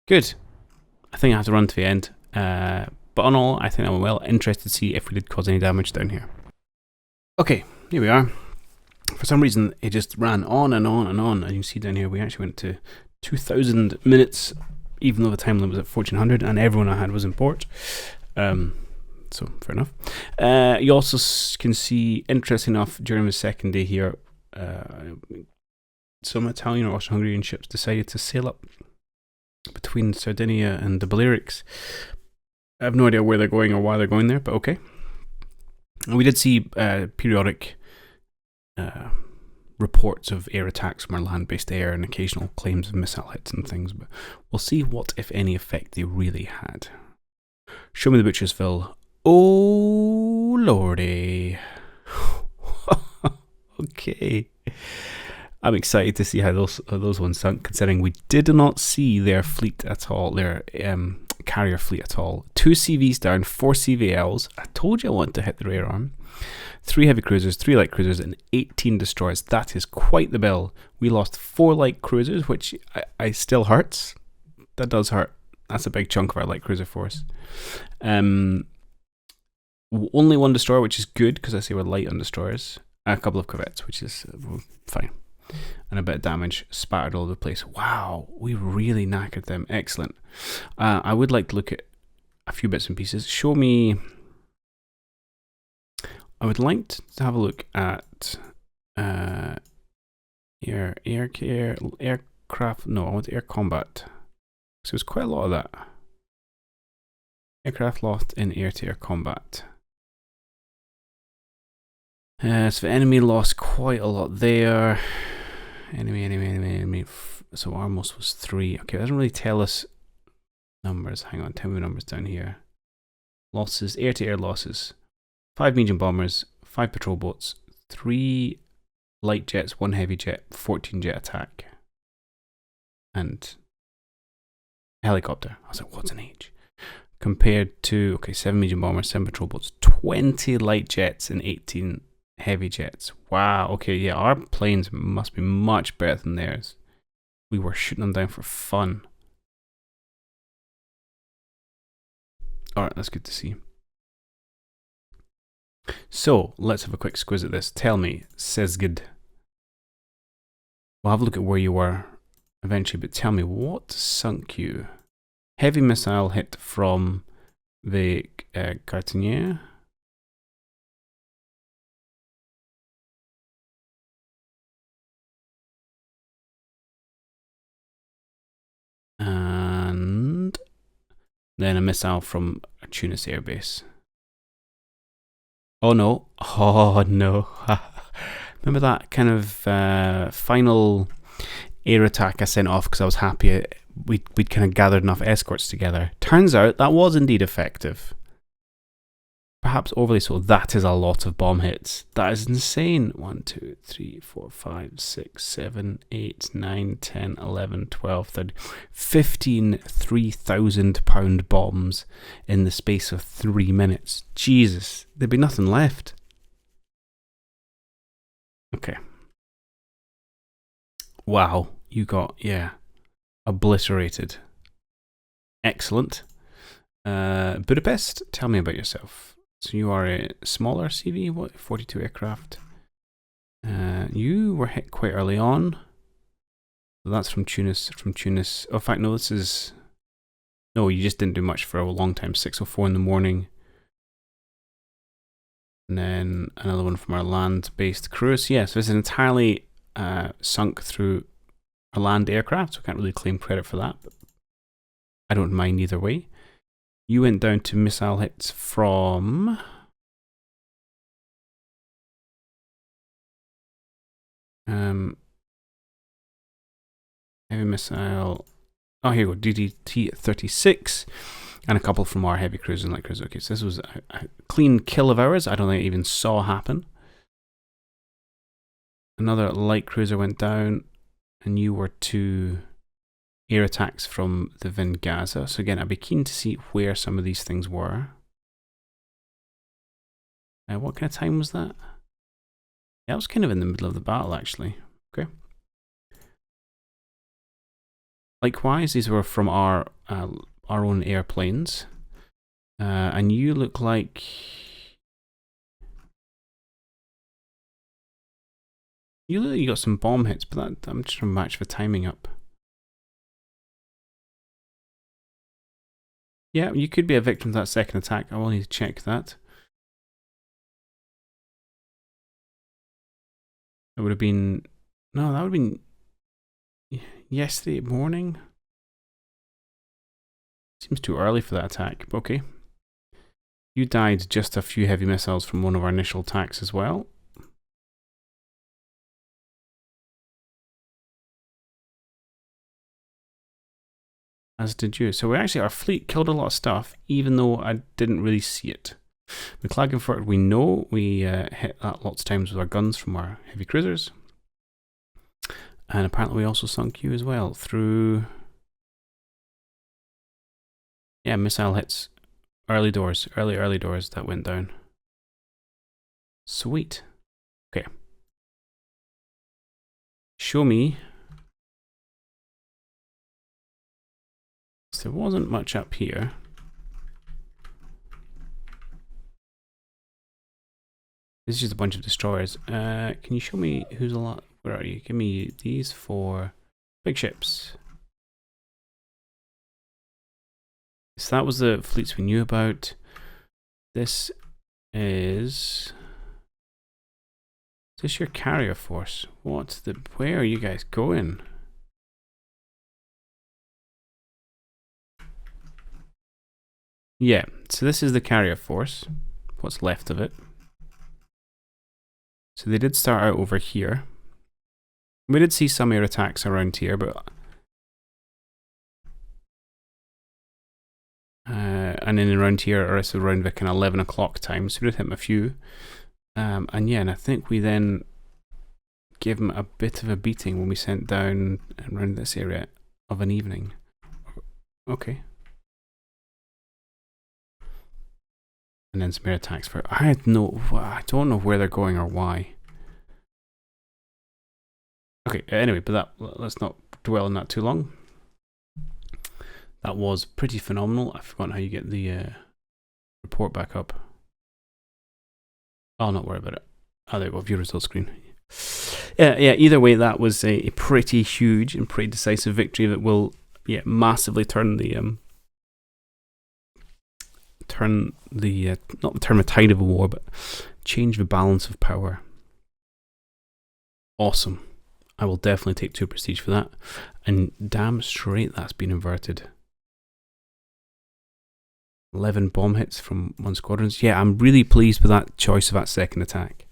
Good. I think I have to run to the end, but on all, I think I'm well interested to see if we did cause any damage down here. Okay, here we are. For some reason, it just ran on and on and on. As you can see down here, we actually went to 2,000 minutes, even though the time limit was at 1,400, and everyone I had was in port. So, fair enough. You also can see, interesting enough, during the second day here, some Italian or Austro-Hungarian ships decided to sail up between Sardinia and the Balearics. I have no idea where they're going or why they're going there, but okay. And we did see periodic reports of air attacks from our land-based air and occasional claims of missile hits and things, but we'll see what, if any, effect they really had. Show me the Butchersville. Oh, lordy. Okay. I'm excited to see how those ones sunk, considering we did not see their fleet at all, their carrier fleet at all. 2 CVs down, 4 CVLs. I told you I wanted to hit the rear arm. 3 heavy cruisers, 3 light cruisers, and 18 destroyers. That is quite the bill. We lost 4 light cruisers, which I still hurts. That does hurt. That's a big chunk of our light cruiser force. Only 1 destroyer, which is good, because I say we're light on destroyers. A couple of corvettes, which is fine. And a bit of damage spattered all over the place. Wow, we really knackered them. Excellent. I would like to look at a few bits and pieces. Show me. I would like to have a look at aircraft. No, I want air combat. So there's quite a lot of that. Aircraft lost in air-to-air combat. So the enemy lost quite a lot there. Enemy. So Armos was 3. Okay, it doesn't really tell us numbers. Hang on, tell me the numbers down here. Losses, air-to-air losses. 5 medium bombers, 5 patrol boats, 3 light jets, 1 heavy jet, 14 jet attack. And helicopter. I was like, what's an H? Compared to, okay, 7 medium bombers, 7 patrol boats, 20 light jets, and 18 heavy jets. Wow, okay, yeah, our planes must be much better than theirs. We were shooting them down for fun. Alright, that's good to see. So, let's have a quick squiz at this. Tell me, Sezgid. We'll have a look at where you were eventually, but tell me, what sunk you? Heavy missile hit from the Cartinier. And then a missile from a Tunis airbase. Oh no. Oh no. Remember that kind of final air attack I sent off because I was happy we'd kind of gathered enough escorts together. Turns out that was indeed effective. Perhaps overly so. That is a lot of bomb hits. That is insane. 1, 2, 3, 4, 5, 6, 7, 8, 9, 10, 11, 12, 13, 15 3,000-pound bombs in the space of 3 minutes. Jesus, there'd be nothing left. Okay. Wow, you got, obliterated. Excellent. Budapest, tell me about yourself. So you are a smaller CV, what, 42 aircraft. You were hit quite early on. So that's from Tunis. Oh, in fact, no, this is... No, you just didn't do much for a long time. 6:04 in the morning. And then another one from our land-based cruise. Yeah, so this is entirely sunk through a land aircraft, so I can't really claim credit for that. But I don't mind either way. You went down to missile hits from... heavy missile... Oh, here we go. DDT-36. And a couple from our heavy cruise and light cruise. Okay, so this was a clean kill of ours. I don't think it even saw happen. Another light cruiser went down. And you were to... air attacks from the Vengaza. So again, I'd be keen to see where some of these things were. What kind of time was that? Yeah, it was kind of in the middle of the battle, actually. Okay. Likewise, these were from our own airplanes. And you look like... You look like you got some bomb hits, but that, I'm just trying to match the timing up. Yeah, you could be a victim to that second attack. I will need to check that. It would have been... No, that would have been... yesterday morning? Seems too early for that attack, but okay. You died just a few heavy missiles from one of our initial attacks as well. As did you. So our fleet killed a lot of stuff, even though I didn't really see it. The Klagenfurt, we know, we hit that lots of times with our guns from our heavy cruisers. And apparently we also sunk you as well through... Yeah, missile hits. Early doors that went down. Sweet. Okay. Show me... So there wasn't much up here. This is just a bunch of destroyers. Can you show me who's a lot? Where are you? Give me these 4 big ships. So that was the fleets we knew about. This is... Is this your carrier force? Where are you guys going? Yeah, so this is the carrier force, what's left of it. So they did start out over here. We did see some air attacks around here, but... and then around here, or else around the kind of 11 o'clock time, so we did hit them a few. And yeah, and I think we then gave them a bit of a beating when we sent down around this area of an evening. Okay. And then some air attacks for... I don't know where they're going or why. Okay, anyway, but let's not dwell on that too long. That was pretty phenomenal. I've forgotten how you get the report back up. I'll not worry about it. Oh, there you go, view result screen. Yeah, either way, that was a pretty huge and pretty decisive victory that will massively turn the... not turn the tide of a war, but change the balance of power. Awesome. I will definitely take 2 prestige for that. And damn straight that's been inverted. 11 bomb hits from 1 squadron. Yeah, I'm really pleased with that choice of that second attack.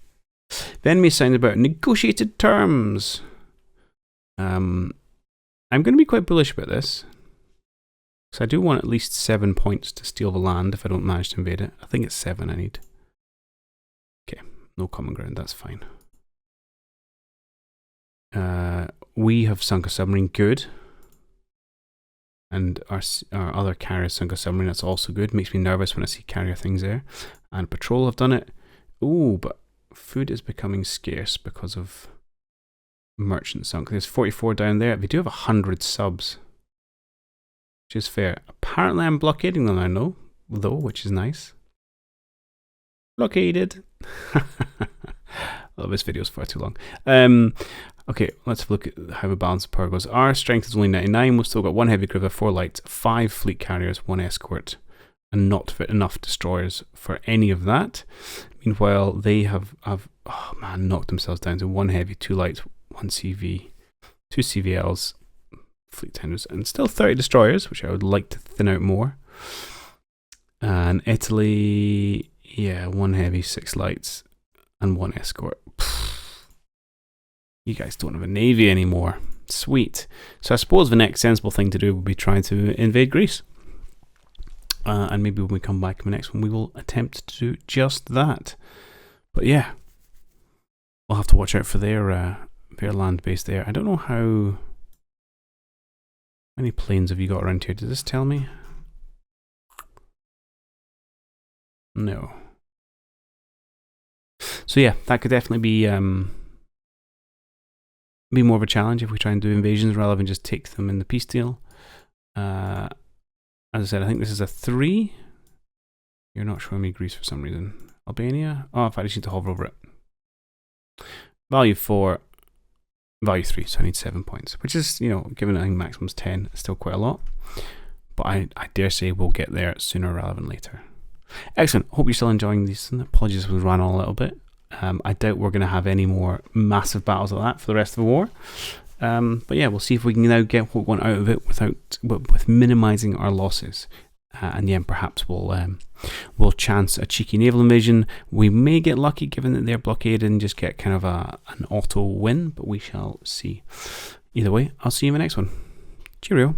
The enemy sound about negotiated terms. I'm going to be quite bullish about this. So I do want at least 7 points to steal the land if I don't manage to invade it. I think it's 7 I need. Okay, no common ground, that's fine. We have sunk a submarine, good. And our other carrier sunk a submarine, that's also good. Makes me nervous when I see carrier things there. And patrol have done it. Ooh, but food is becoming scarce because of merchant sunk. There's 44 down there. They do have 100 subs, which is fair. Apparently I'm blockading them, I know, though, which is nice. Blockaded. Oh, this video's far too long. Okay, let's have a look at how the balance of power goes. Our strength is only 99. We've still got 1 heavy cruiser, 4 lights, 5 fleet carriers, 1 escort, and not fit enough destroyers for any of that. Meanwhile, they have oh man, knocked themselves down to 1 heavy, 2 lights, 1 CV, 2 CVLs, fleet tenders, and still 30 destroyers, which I would like to thin out more. And Italy, yeah, 1 heavy, 6 lights, and 1 escort. You guys don't have a navy anymore. Sweet. So I suppose the next sensible thing to do would be trying to invade Greece. And maybe when we come back in the next one, we will attempt to do just that. But yeah, we'll have to watch out for their land base there. I don't know how many planes have you got around here. Does this tell me? No. So yeah, that could definitely be more of a challenge if we try and do invasions rather than just take them in the peace deal. As I said, I think this is a 3. You're not showing me Greece for some reason. Albania? Oh, in fact, I just need to hover over it. Value 4, value 3, so I need 7 points, which is, you know, given I think maximum's 10, it's still quite a lot. But I dare say we'll get there sooner rather than later. Excellent. Hope you're still enjoying these. Apologies if we ran on a little bit. I doubt we're going to have any more massive battles like that for the rest of the war. But yeah, we'll see if we can now get what we want out of it with minimizing our losses. And yeah, perhaps we'll chance a cheeky naval invasion. We may get lucky given that they're blockaded and just get kind of an auto win, but we shall see. Either way, I'll see you in the next one. Cheerio.